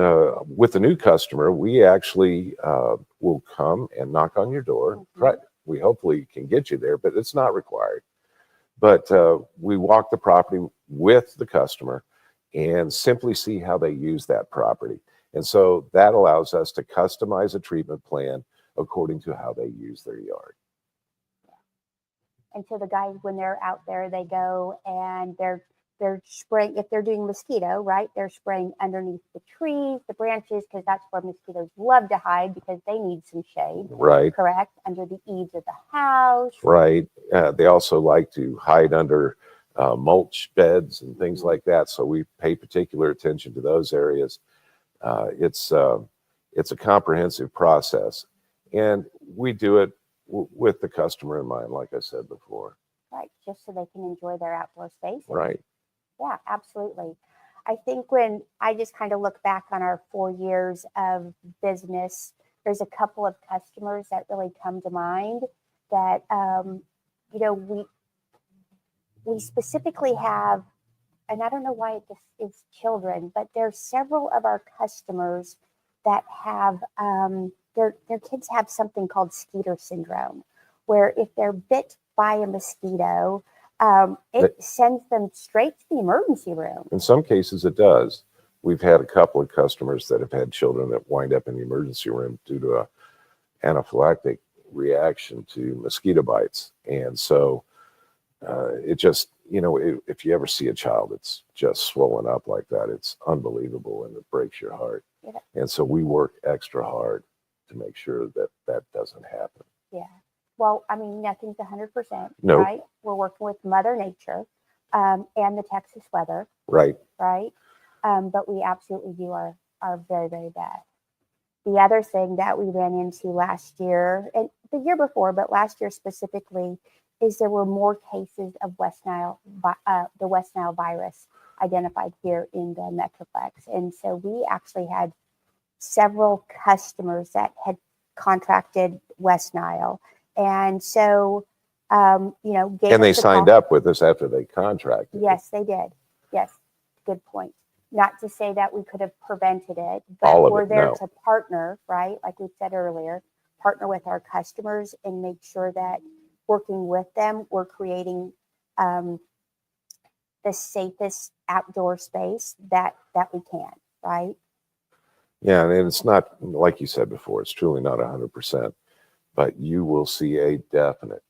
C: with a new customer, we actually will come and knock on your door. Right. We hopefully can get you there, but it's not required. But we walk the property with the customer and simply see how they use that property. And so that allows us to customize a treatment plan according to how they use their yard.
W: And so the guys, when they're out there, they go and they're spraying, if they're doing mosquito, right? They're spraying underneath the trees, the branches, because that's where mosquitoes love to hide because they need some shade.
C: Right.
W: Correct. Under the eaves of the house.
C: Right. They also like to hide under mulch beds and things like that. So we pay particular attention to those areas. It's a comprehensive process, and we do it with the customer in mind, like I said before.
W: Right, just so they can enjoy their outdoor space.
C: Right.
W: Yeah, absolutely. I think when I just kind of look back on our 4 years of business, there's a couple of customers that really come to mind that, we specifically have, and I don't know why it's children, but there's several of our customers that have, their kids have something called skeeter syndrome, where if they're bit by a mosquito, it sends them straight to the emergency room.
C: In some cases, it does. We've had a couple of customers that have had children that wind up in the emergency room due to a anaphylactic reaction to mosquito bites. And so it just, if you ever see a child that's just swollen up like that, it's unbelievable and it breaks your heart.
W: Yeah.
C: And so we work extra hard to make sure that that doesn't happen.
W: Yeah. Well, I mean, nothing's 100%,
C: Nope.
W: right? We're working with Mother Nature and the Texas weather,
C: Right.
W: right? But we absolutely do our very, very best. The other thing that we ran into last year, and the year before, but last year specifically, is there were more cases of the West Nile virus identified here in the Metroplex. And so we actually had several customers that had contracted West Nile. And so, gave
C: And they
W: us a
C: signed
W: call.
C: up with us after they contracted.
W: Yes, they did. Yes, good point. Not to say that we could have prevented it,
C: All
W: but
C: of
W: we're
C: it,
W: there
C: no.
W: to partner, right? Like we said earlier, partner with our customers and make sure that working with them, we're creating the safest outdoor space that we can, right?
C: Yeah, and it's not, like you said before, it's truly not 100%, but you will see a definite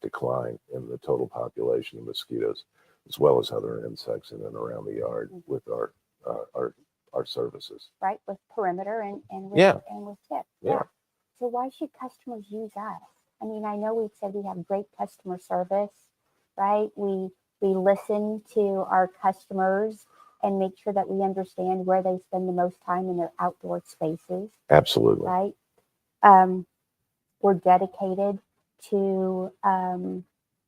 C: decline in the total population of mosquitoes, as well as other insects in and around the yard with our services.
W: Right, with perimeter and with tips.
C: Yeah.
W: So why should customers use us? I mean, I know we've said we have great customer service, right? We listen to our customers and make sure that we understand where they spend the most time in their outdoor spaces.
C: Absolutely.
W: Right. We're dedicated to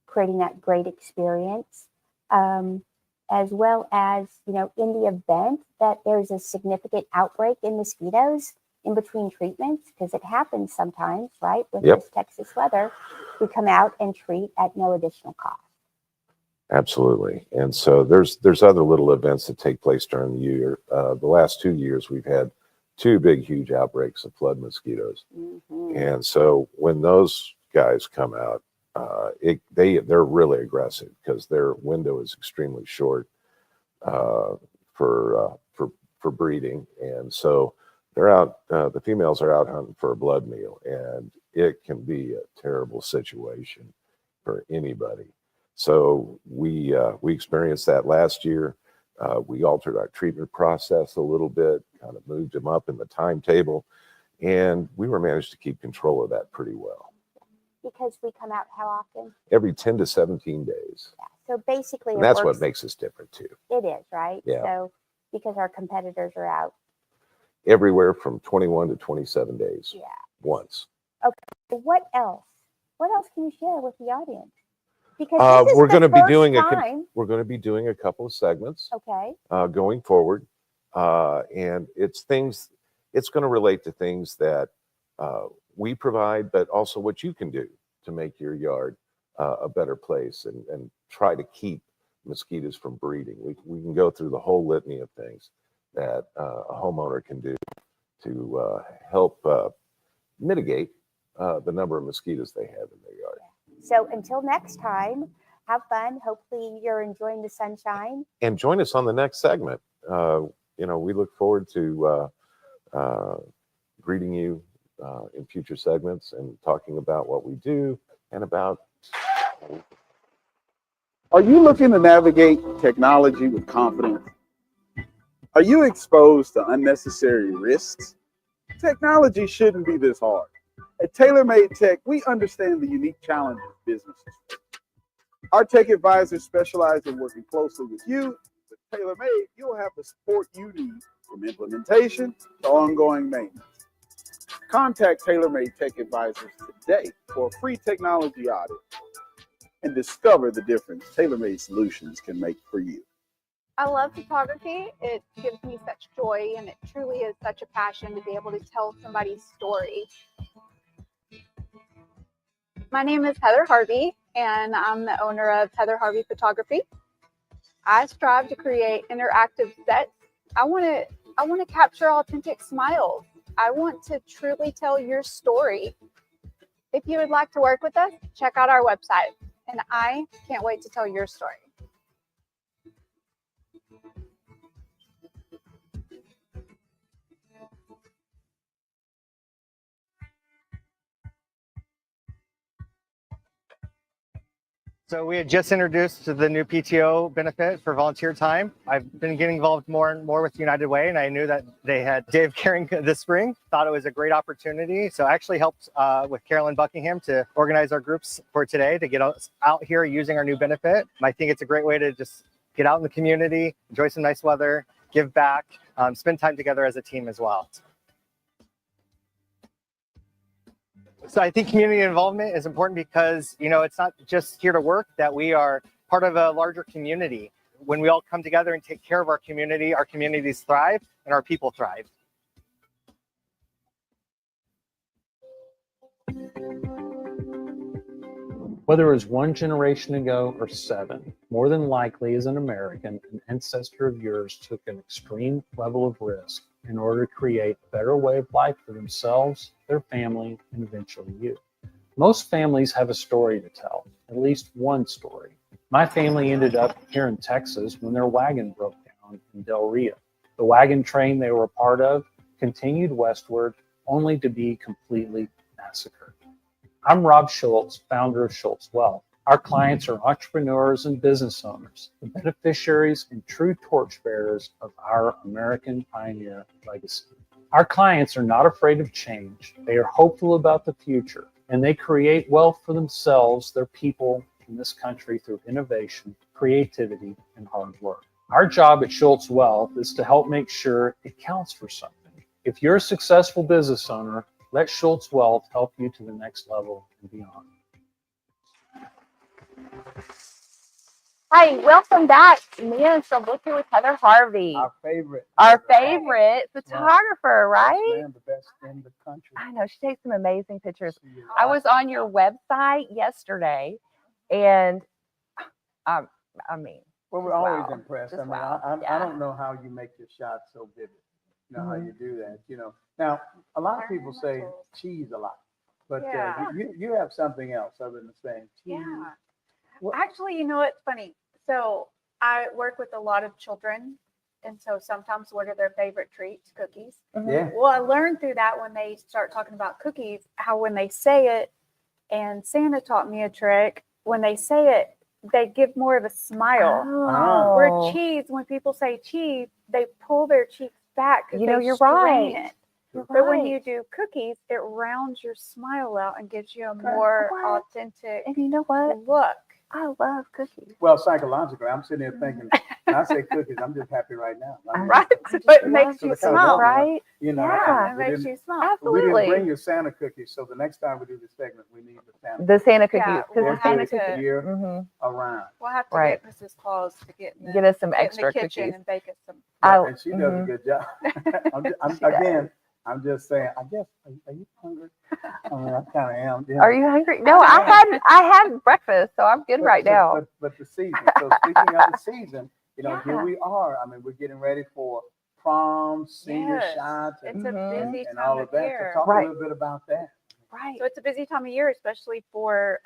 W: creating that great experience, as well as, in the event that there's a significant outbreak in mosquitoes in between treatments, because it happens sometimes, right? With
C: Yep.
W: this Texas weather, we come out and treat at no additional cost.
C: Absolutely. And so there's other little events that take place during the year. The last 2 years, we've had 2 big, huge outbreaks of flood mosquitoes.
W: Mm-hmm.
C: And so when those guys come out, they're really aggressive because their window is extremely short for breeding. And so they're out, the females are out hunting for a blood meal, and it can be a terrible situation for anybody. So we experienced that last year. We altered our treatment process a little bit, kind of moved them up in the timetable, and we managed to keep control of that pretty well.
W: Because we come out how often?
C: Every 10 to 17 days.
W: So basically,
C: And
W: it
C: that's
W: works.
C: what makes us different too.
W: It is, right?
C: Yeah.
W: So because our competitors are out.
C: Everywhere from 21 to 27 days.
W: Yeah.
C: Once.
W: Okay. What else? What else can you share with the audience? Because this is
C: we're going to be
W: first
C: doing
W: time.
C: we're going to be doing a couple of segments.
W: Okay.
C: Going forward, and it's going to relate to things that we provide, but also what you can do to make your yard a better place and try to keep mosquitoes from breeding. We can go through the whole litany of things that a homeowner can do to help mitigate the number of mosquitoes they have in their yard.
W: So until next time, have fun. Hopefully you're enjoying the sunshine.
C: And join us on the next segment. We look forward to greeting you in future segments and talking about what we do and about.
T: Are you looking to navigate technology with confidence? Are you exposed to unnecessary risks? Technology shouldn't be this hard. At TaylorMade Tech, we understand the unique challenges businesses face. Our tech advisors specialize in working closely with you. With TaylorMade, you'll have the support you need from implementation to ongoing maintenance. Contact TaylorMade Tech Advisors today for a free technology audit and discover the difference TaylorMade solutions can make for you.
B: I love photography. It gives me such joy, and it truly is such a passion to be able to tell somebody's story. My name is Heather Harvey, and I'm the owner of Heather Harvey Photography. I strive to create interactive sets. I want to capture authentic smiles. I want to truly tell your story. If you would like to work with us, check out our website, and I can't wait to tell your story.
E: So we had just introduced the new PTO benefit for volunteer time. I've been getting involved more and more with United Way, and I knew that they had day of caring this spring. Thought it was a great opportunity. So I actually helped with Carolyn Buckingham to organize our groups for today to get us out here using our new benefit. I think it's a great way to just get out in the community, enjoy some nice weather, give back, spend time together as a team as well. So I think community involvement is important because, it's not just here to work, that we are part of a larger community. When we all come together and take care of our communities thrive and our people thrive.
M: Whether it was one generation ago or 7, more than likely as an American, an ancestor of yours took an extreme level of risk in order to create a better way of life for themselves, their family, and eventually you. Most families have a story to tell, at least one story. My family ended up here in Texas when their wagon broke down in Del Rio. The wagon train they were a part of continued westward, only to be completely massacred. I'm Rob Schultz, founder of Schultz Wealth. Our clients are entrepreneurs and business owners, the beneficiaries and true torchbearers of our American pioneer legacy. Our clients are not afraid of change. They are hopeful about the future, and they create wealth for themselves, their people, in this country through innovation, creativity, and hard work. Our job at Schultz Wealth is to help make sure it counts for something. If you're a successful business owner, let Schultz Wealth help you to the next level and beyond.
K: Hi, welcome back. Mia is still looking with Heather Harvey.
A: Our favorite
K: photographer, right?
A: Yes, ma'am, the best in the country.
K: I know, she takes some amazing pictures. I was on your website yesterday, and
A: Well, we're always
K: wow.
A: impressed.
K: Just
A: I mean,
K: wow.
A: I
K: Yeah.
A: don't know how you make your shots so vivid. You know how
K: Mhm.
A: you do that. Now a lot of people say cheese a lot, but
B: Yeah.
A: you have something else other than saying cheese.
B: Yeah.
A: What-
B: Actually, it's funny. So I work with a lot of children, and so sometimes what are their favorite treats? Cookies.
A: Yeah.
B: Well, I learned through that when they start talking about cookies, how when they say it, and Santa taught me a trick, when they say it, they give more of a smile. Where
K: Oh.
B: cheese, when people say cheese, they pull their cheeks back. 'cause
K: You know,
B: they
K: you're
B: strain
K: right.
B: it.
A: true.
G: But when you do cookies, it rounds your smile out and gives you a more authentic
K: And you know what?
G: look.
K: I love cookies.
A: Well, psychologically, I'm sitting there thinking, when I say cookies, I'm just happy right now.
G: Right? So it makes you
A: Because I
G: smile,
A: love them,
G: right?
A: You know,
K: Yeah.
A: and
G: It
A: we
G: makes
A: didn't-
G: you smile.
A: We didn't
K: Absolutely.
A: bring you Santa cookies, so the next time we do this segment, we need the Santa.
K: The Santa cookies.
G: Yeah,
K: Because
G: we'll
K: the Santa
G: have to-
K: cookies.
A: year
K: Mhm.
A: around.
G: We'll have to
K: Right.
G: get Mrs. Claus to get in the,
K: Get us some
G: get in
K: extra
G: the kitchen
K: cookies.
G: and bake us some.
K: I-
A: And she does a
K: mhm.
A: good job. I'm just saying, I guess, are you hungry? I mean, I kind of am. Yeah.
K: Are you hungry? No, I had breakfast, so I'm good right now.
A: But the season. So speaking of the season, you know, here we are. I mean, we're getting ready for prom, senior
G: Yes,
A: shots,
G: it's
A: and,
G: a busy
A: and
G: time
A: all
G: of
A: of that.
G: year.
A: So talk
K: Right.
A: a little bit about that.
G: Right. So it's a busy time of year, especially for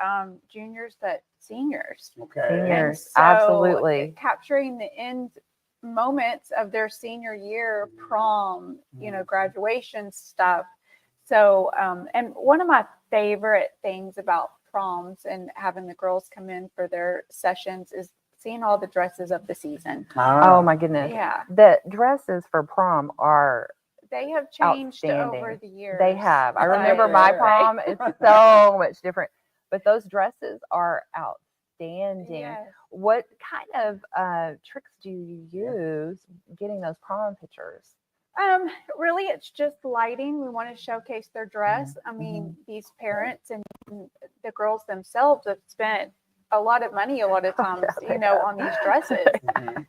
G: juniors, but seniors.
A: Okay.
K: Seniors,
G: So
K: absolutely.
G: capturing the end moments of their senior year, prom, you know, graduation stuff. So, and one of my favorite things about proms and having the girls come in for their sessions is seeing all the dresses of the season.
K: Oh my goodness.
G: Yeah.
K: The dresses for prom are
G: They have changed
K: outstanding.
G: over the years.
K: They have. I remember my prom. It's so much different. But those dresses are outstanding.
G: Yes.
K: What kind of tricks do you use getting those prom pictures?
G: Really, it's just lighting. We want to showcase their dress. I mean, these parents and the girls themselves have spent a lot of money a lot of times, you know, on these dresses.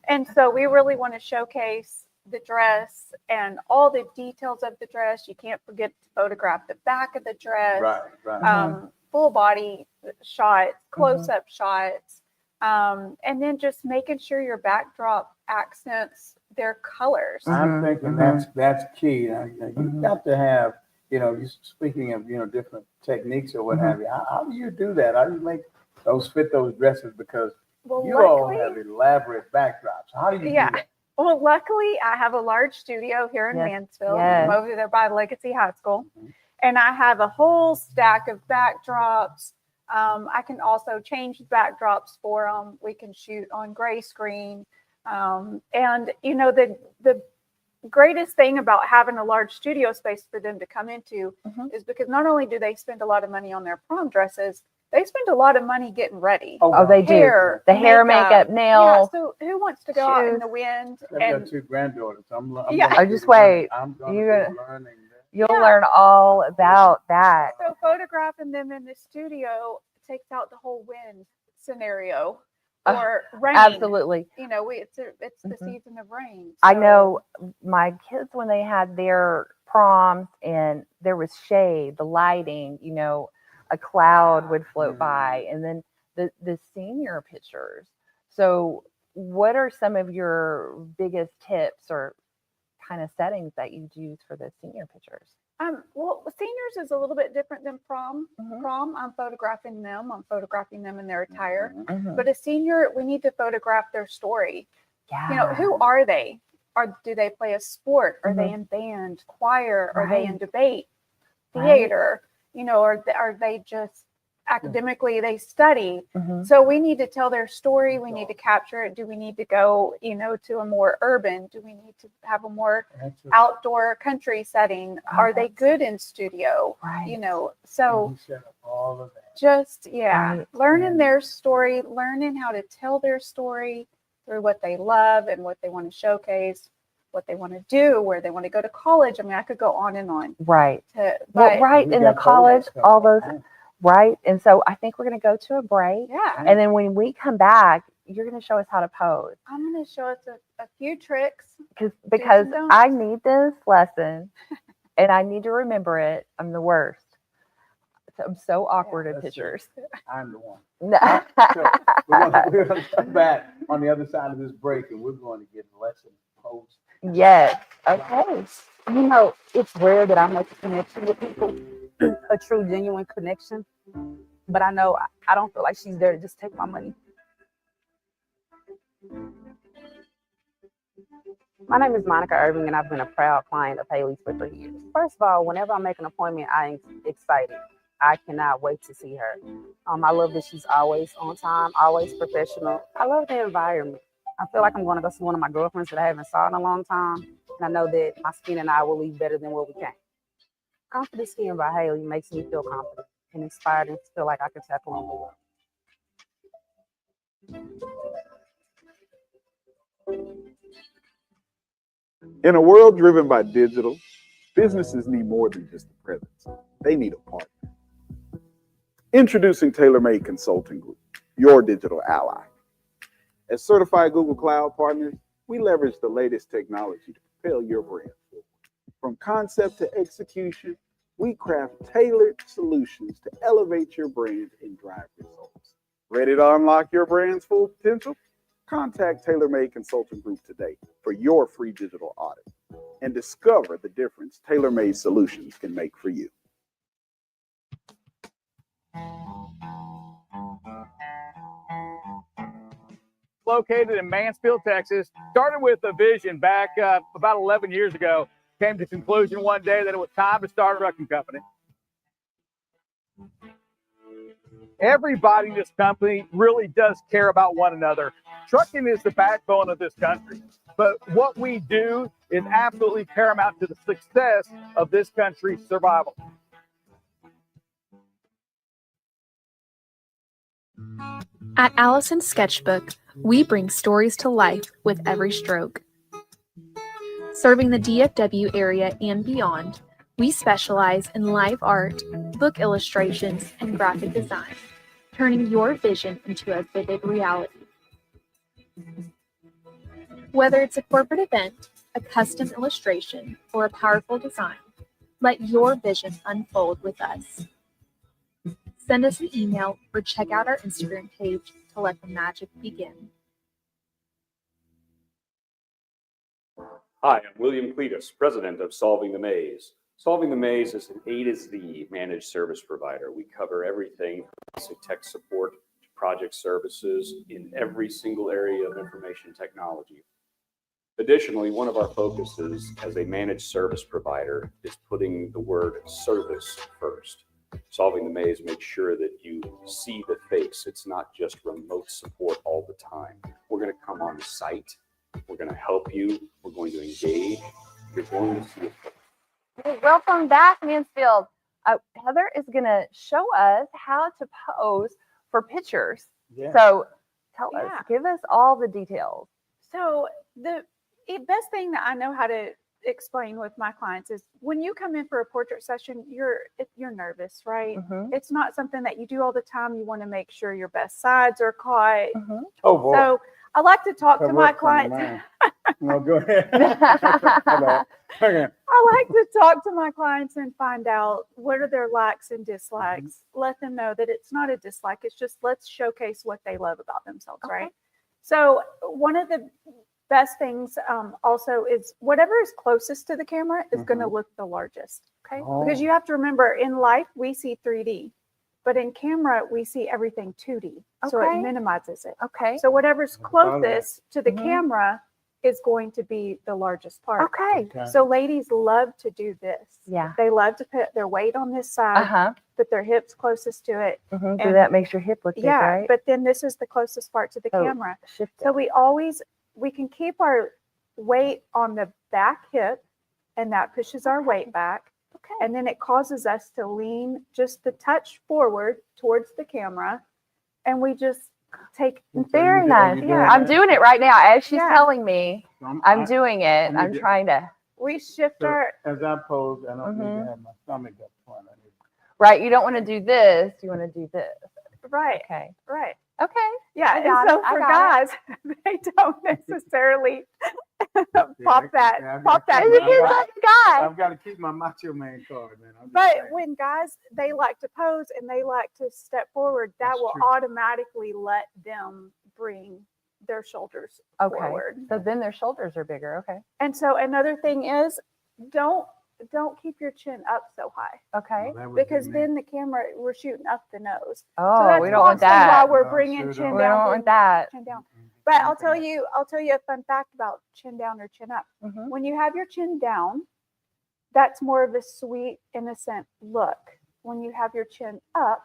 G: And so we really want to showcase the dress and all the details of the dress. You can't forget to photograph the back of the dress.
A: Right.
G: Full body shots, close-up shots, and then just making sure your backdrop accents their colors.
A: I'm thinking that's key. Now, you've got to have, you know, speaking of, you know, different techniques or what have you. How do you do that? How do you make those fit those dresses? Because you all have elaborate backdrops. How do you do that?
G: Well, luckily, I have a large studio here in Mansfield. I'm over there by Legacy High School. And I have a whole stack of backdrops. I can also change the backdrops for them. We can shoot on gray screen. And, you know, the greatest thing about having a large studio space for them to come into is because not only do they spend a lot of money on their prom dresses, they spend a lot of money getting ready.
K: Oh, they
G: hair,
K: do. The hair, makeup, nails.
G: Yeah, so who wants to go out in the wind?
A: I've got two granddaughters.
K: I just wait.
A: I'm going to be learning.
K: You'll learn all about that.
G: So photographing them in the studio takes out the whole wind scenario or rain.
K: Absolutely.
G: You know, it's the season of rain.
K: I know my kids when they had their proms and there was shade, the lighting, you know, a cloud would float by, and then the senior pictures. So what are some of your biggest tips or kind of settings that you use for the senior pictures?
G: Well, seniors is a little bit different than prom. Prom, I'm photographing them in their attire. But a senior, we need to photograph their story. You know, who are they? Do they play a sport? Are they in band, choir? Are they in debate, theater? You know, are they just academically they study? So we need to tell their story. We need to capture it. Do we need to go, you know, to a more urban? Do we need to have a more outdoor country setting? Are they good in studio? You know, so
A: all of that.
G: just learning their story, learning how to tell their story through what they love and what they want to showcase, what they want to do, where they want to go to college. I mean, I could go on and on.
K: Right.
G: But
K: in the college, all those. Right. And so I think we're going to go to a break.
G: Yeah.
K: And then when we come back, you're going to show us how to pose.
G: I'm going to show us a few tricks.
K: Because I need this lesson and I need to remember it. I'm the worst. So I'm so awkward in pictures.
A: I'm the one.
K: No.
A: So we're going to come back on the other side of this break and we're going to get a lesson pose.
K: Yes. Okay.
H: You know, it's rare that I make a connection with people, a true, genuine connection. But I know I don't feel like she's there to just take my money. My name is Monica Irving, and I've been a proud client of Haley's for 3 years. First of all, whenever I make an appointment, I'm excited. I cannot wait to see her. I love that she's always on time, always professional. I love the environment. I feel like I'm going to go see one of my girlfriends that I haven't saw in a long time. And I know that my skin and I will leave better than what we came. Confident Skin by Haley makes me feel confident and inspired and feel like I can tackle on the world.
D: In a world driven by digital, businesses need more than just a presence. They need a partner. Introducing TaylorMade Consulting Group, your digital ally. As certified Google Cloud partners, we leverage the latest technology to propel your brand forward. From concept to execution, we craft tailored solutions to elevate your brand and drive results. Ready to unlock your brand's full potential? Contact TaylorMade Consulting Group today for your free digital audit and discover the difference TaylorMade solutions can make for you.
I: Located in Mansfield, Texas. Started with a vision back about 11 years ago. Came to the conclusion one day that it was time to start a trucking company. Everybody in this company really does care about one another. Trucking is the backbone of this country, but what we do is absolutely paramount to the success of this country's survival.
U: At Allison's Sketchbook, we bring stories to life with every stroke. Serving the DFW area and beyond, we specialize in live art, book illustrations, and graphic design, turning your vision into a vivid reality. Whether it's a corporate event, a custom illustration, or a powerful design, let your vision unfold with us. Send us an email or check out our Instagram page to let the magic begin.
J: Hi, I'm William Cletus, president of Solving the Maze. Solving the Maze is an A to Z managed service provider. We cover everything from basic tech support to project services in every single area of information technology. Additionally, one of our focuses as a managed service provider is putting the word service first. Solving the Maze makes sure that you see the face. It's not just remote support all the time. We're going to come on site. We're going to help you. We're going to engage. You're going to see it.
K: Hey, welcome back, Mansfield. Heather is going to show us how to pose for pictures.
A: Yeah.
K: So tell us, give us all the details.
G: So the best thing that I know how to explain with my clients is when you come in for a portrait session, you're nervous, right? It's not something that you do all the time. You want to make sure your best sides are caught.
A: Oh boy.
G: So I like to talk to my clients.
A: No, go ahead. Okay.
G: I like to talk to my clients and find out what are their likes and dislikes. Let them know that it's not a dislike. It's just let's showcase what they love about themselves, right? So one of the best things also is whatever is closest to the camera is going to look the largest, okay? Because you have to remember in life, we see 3D, but in camera, we see everything 2D. So it minimizes it.
K: Okay.
G: So whatever's closest to the camera is going to be the largest part.
K: Okay.
G: So ladies love to do this.
K: Yeah.
G: They love to put their weight on this side, put their hips closest to it.
K: So that makes your hip look big, right?
G: But then this is the closest part to the camera. So we can keep our weight on the back hip, and that pushes our weight back. Okay. And then it causes us to lean just the touch forward towards the camera, and we just take.
K: Very nice. Yeah, I'm doing it right now as she's telling me. I'm doing it. I'm trying to.
G: We shift our.
A: As I pose, I don't need to have my stomach up front.
K: Right. You don't want to do this. You want to do this.
G: Right.
K: Okay.
G: Right.
K: Okay.
G: Yeah.
K: I
G: And
K: got
G: so
K: it. I
G: for
K: got
G: guys, they don't necessarily pop that.
A: I've got to keep my macho man card, man.
G: But when guys, they like to pose and they like to step forward, that will automatically let them bring their shoulders forward.
K: So then their shoulders are bigger. Okay.
G: And so another thing is don't keep your chin up so high.
K: Okay.
G: Because then the camera, we're shooting up the nose.
K: Oh,
G: so that's
K: we don't want
G: constantly
K: that.
G: While we're bringing chin down.
K: We don't want that.
G: Chin down. But I'll tell you a fun fact about chin down or chin up. When you have your chin down, that's more of a sweet, innocent look. When you have your chin up,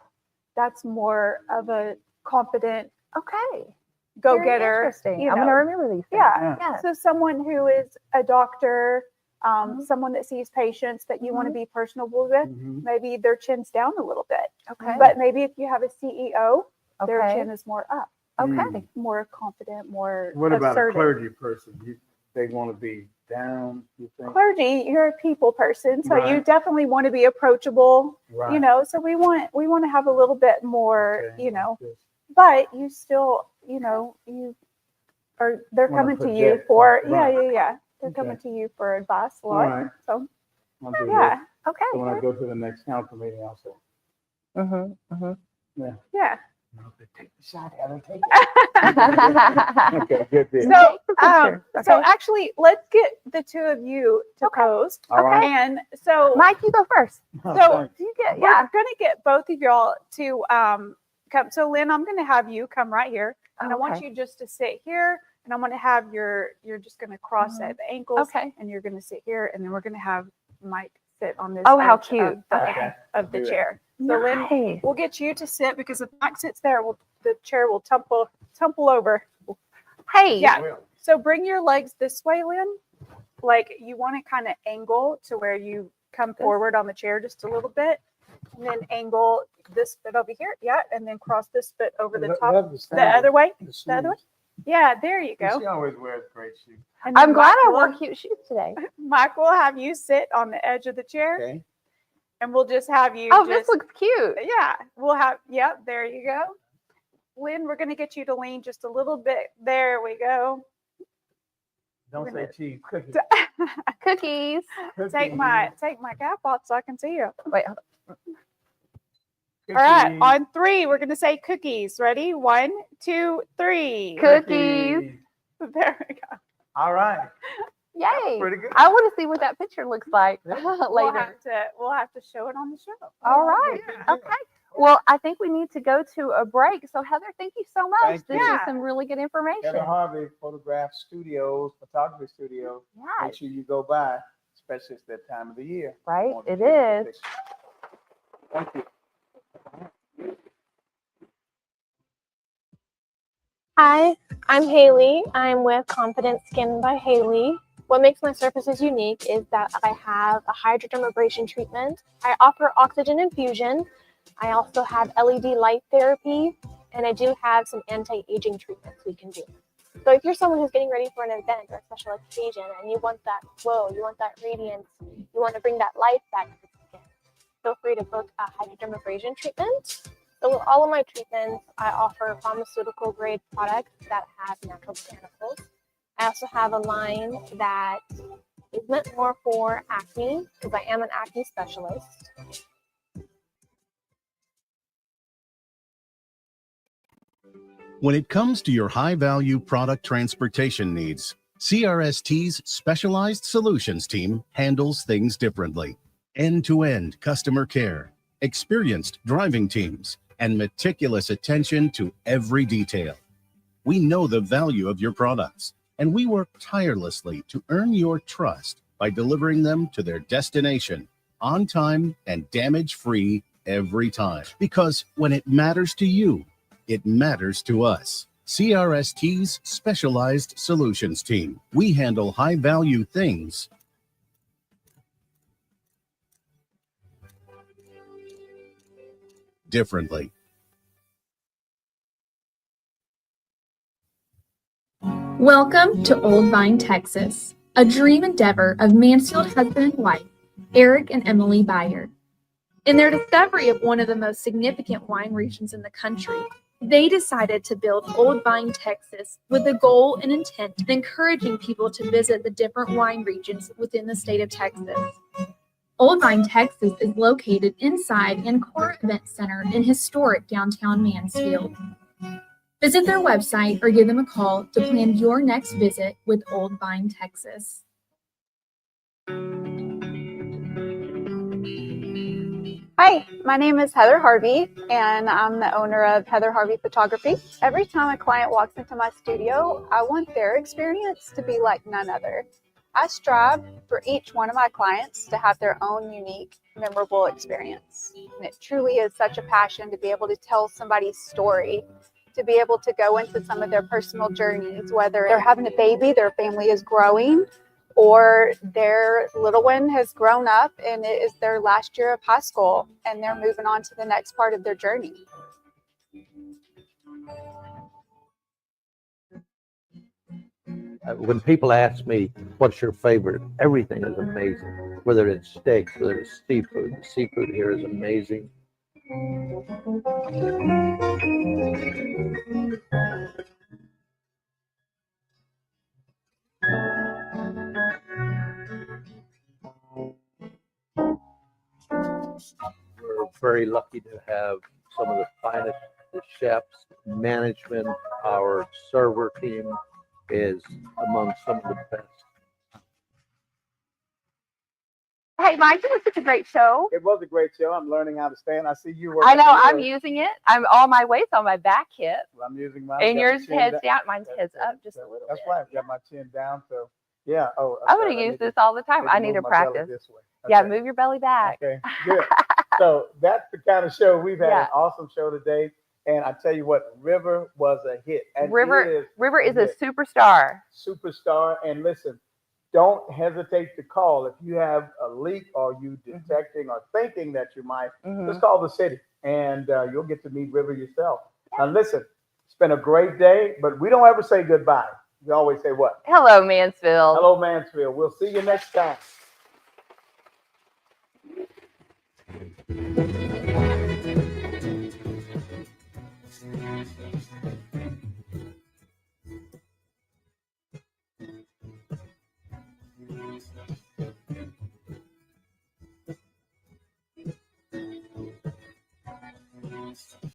G: that's more of a confident, go-getter.
K: Interesting. I'm going to remember these things.
G: Yeah. So someone who is a doctor, someone that sees patients that you want to be personable with,
A: Mhm.
G: maybe their chin's down a little bit.
K: Okay.
G: But maybe if you have a CEO, their
K: Okay.
G: chin is more up.
K: Okay.
G: More confident, more
A: What about a
G: assertive.
A: clergy person? They want to be down, you think?
G: Clergy, you're a people person, so you
A: Right.
G: definitely want to be approachable.
A: Right.
G: You know, so we want to have a little bit more,
A: Okay,
G: you know,
A: like this.
G: but you still, you know, they're
A: Wanna
G: coming to you
A: project,
G: for
A: right.
G: yeah. They're
A: Okay.
G: coming to you for advice a
A: All
G: lot.
A: right.
G: So
A: I'll do
G: yeah.
A: this.
K: Okay.
A: So when I go to the next council meeting, I'll say, yeah.
G: Yeah.
A: Take the shot, Heather. Take
K: Okay.
A: Okay, good deal.
G: So,
K: picture.
G: so
K: Okay.
G: actually, let's get the two of you to pose.
A: All right.
G: And so,
K: Mike, you go first.
G: so
A: Thanks.
K: You get
G: we're
K: yeah.
G: gonna get both of y'all to come. So, Lynn, I'm gonna have you come right here, and I want
K: Okay.
G: you just to sit here, and I'm gonna have you're just gonna cross at the ankles,
K: Okay.
G: and you're gonna sit here, and then we're gonna have Mike sit on this.
K: Oh, how
G: edge
K: cute.
G: of the
A: Do that.
G: chair. So, Lynn,
K: Nice.
G: we'll get you to sit because if Mike sits there, the chair will tumble over.
K: Hey.
G: Yeah. So bring your legs this way, Lynn. Like you want to kind of angle to where you come forward on the chair just a little bit, and then angle this bit over here. Yeah, and then cross this bit over the top. The other way. The other way. Yeah, there you go.
A: She always wears great shoes.
G: And then
K: I'm glad I
G: Mike
K: wore
G: will-
K: cute shoes today.
G: Mike will have you sit on the edge of the chair,
A: Okay.
G: and we'll just have you.
K: Oh,
G: just,
K: this looks cute.
G: Yeah, we'll have. Yep, there you go. Lynn, we're gonna get you to lean just a little bit. There we go.
A: Don't say cheese. Cookies.
K: Cookies.
G: Take my cap off so I can see you.
K: Wait, hold on.
G: All right, on three, we're gonna say cookies. Ready? 1, 2, 3.
K: Cookies.
G: There we go.
A: All right.
K: Yay.
A: Pretty good.
K: I want to see what that picture looks like
G: We'll
K: later.
G: have to show it on the show.
K: All right. Okay. Well, I think we need to go to a break. So, Heather, thank you so much.
A: Thank
K: This
A: you.
K: is some really good information.
A: Heather Harvey Photography Studios.
K: Yes.
A: Make sure you go by, especially at that time of the year.
K: Right,
A: Want to
K: it
A: take a
K: is.
A: picture. Thank you.
L: Hi, I'm Haley. I'm with Confident Skin by Haley. What makes my surfaces unique is that I have a hydrodermabrasion treatment. I offer oxygen infusion. I also have LED light therapy, and I do have some anti-aging treatments we can do. So if you're someone who's getting ready for an event or a special occasion and you want that glow, you want that radiance, you want to bring that life back to the skin, feel free to book a hydrodermabrasion treatment. So with all of my treatments, I offer pharmaceutical grade products that have natural botanicals. I also have a line that is meant more for acne because I am an acne specialist.
N: When it comes to your high-value product transportation needs, CRST's Specialized Solutions team handles things differently. End-to-end customer care, experienced driving teams, and meticulous attention to every detail. We know the value of your products, and we work tirelessly to earn your trust by delivering them to their destination on time and damage-free every time. Because when it matters to you, it matters to us. CRST's Specialized Solutions team. We handle high-value things differently.
U: Welcome to Old Vine, Texas, a dream endeavor of Mansfield husband and wife, Eric and Emily Byer. In their discovery of one of the most significant wine regions in the country, they decided to build Old Vine, Texas, with the goal and intent of encouraging people to visit the different wine regions within the state of Texas. Old Vine, Texas is located inside Ancora Event Center in historic downtown Mansfield. Visit their website or give them a call to plan your next visit with Old Vine, Texas.
G: Hi, my name is Heather Harvey, and I'm the owner of Heather Harvey Photography. Every time a client walks into my studio, I want their experience to be like none other. I strive for each one of my clients to have their own unique, memorable experience. And it truly is such a passion to be able to tell somebody's story, to be able to go into some of their personal journeys, whether they're having a baby, their family is growing, or their little one has grown up and it is their last year of high school and they're moving on to the next part of their journey.
O: When people ask me, what's your favorite? Everything is amazing. Whether it's steak, whether it's seafood. The seafood here is amazing. We're very lucky to have some of the finest chefs, management. Our server team is among some of the best.
K: Hey, Mike, it was such a great show.
A: It was a great show. I'm learning how to stand. I see you working.
K: I know, I'm using it. I'm all my weight's on my back hip.
A: I'm using mine.
K: And
A: Got
K: yours
A: my chin
K: head's down. Mine's head's up just a little
A: That's
K: bit.
A: right. I've got my chin down. So, yeah. Oh,
K: I'm going to use this all the time. I need to
A: move my belly
K: practice.
A: this way.
K: Yeah,
A: Okay.
K: move your belly back.
A: Okay, good. So that's the kind of show we've had.
K: Yeah.
A: An awesome show today. And I tell you what, River was a hit. And
K: River is a
A: hit.
K: superstar.
A: Superstar. And listen, don't hesitate to call if you have a leak or you detecting or thinking that you might. Just call the city and you'll get to meet River yourself. Now listen, it's been a great day, but we don't ever say goodbye. We always say what?
K: Hello, Mansfield.
A: Hello, Mansfield. We'll see you next time.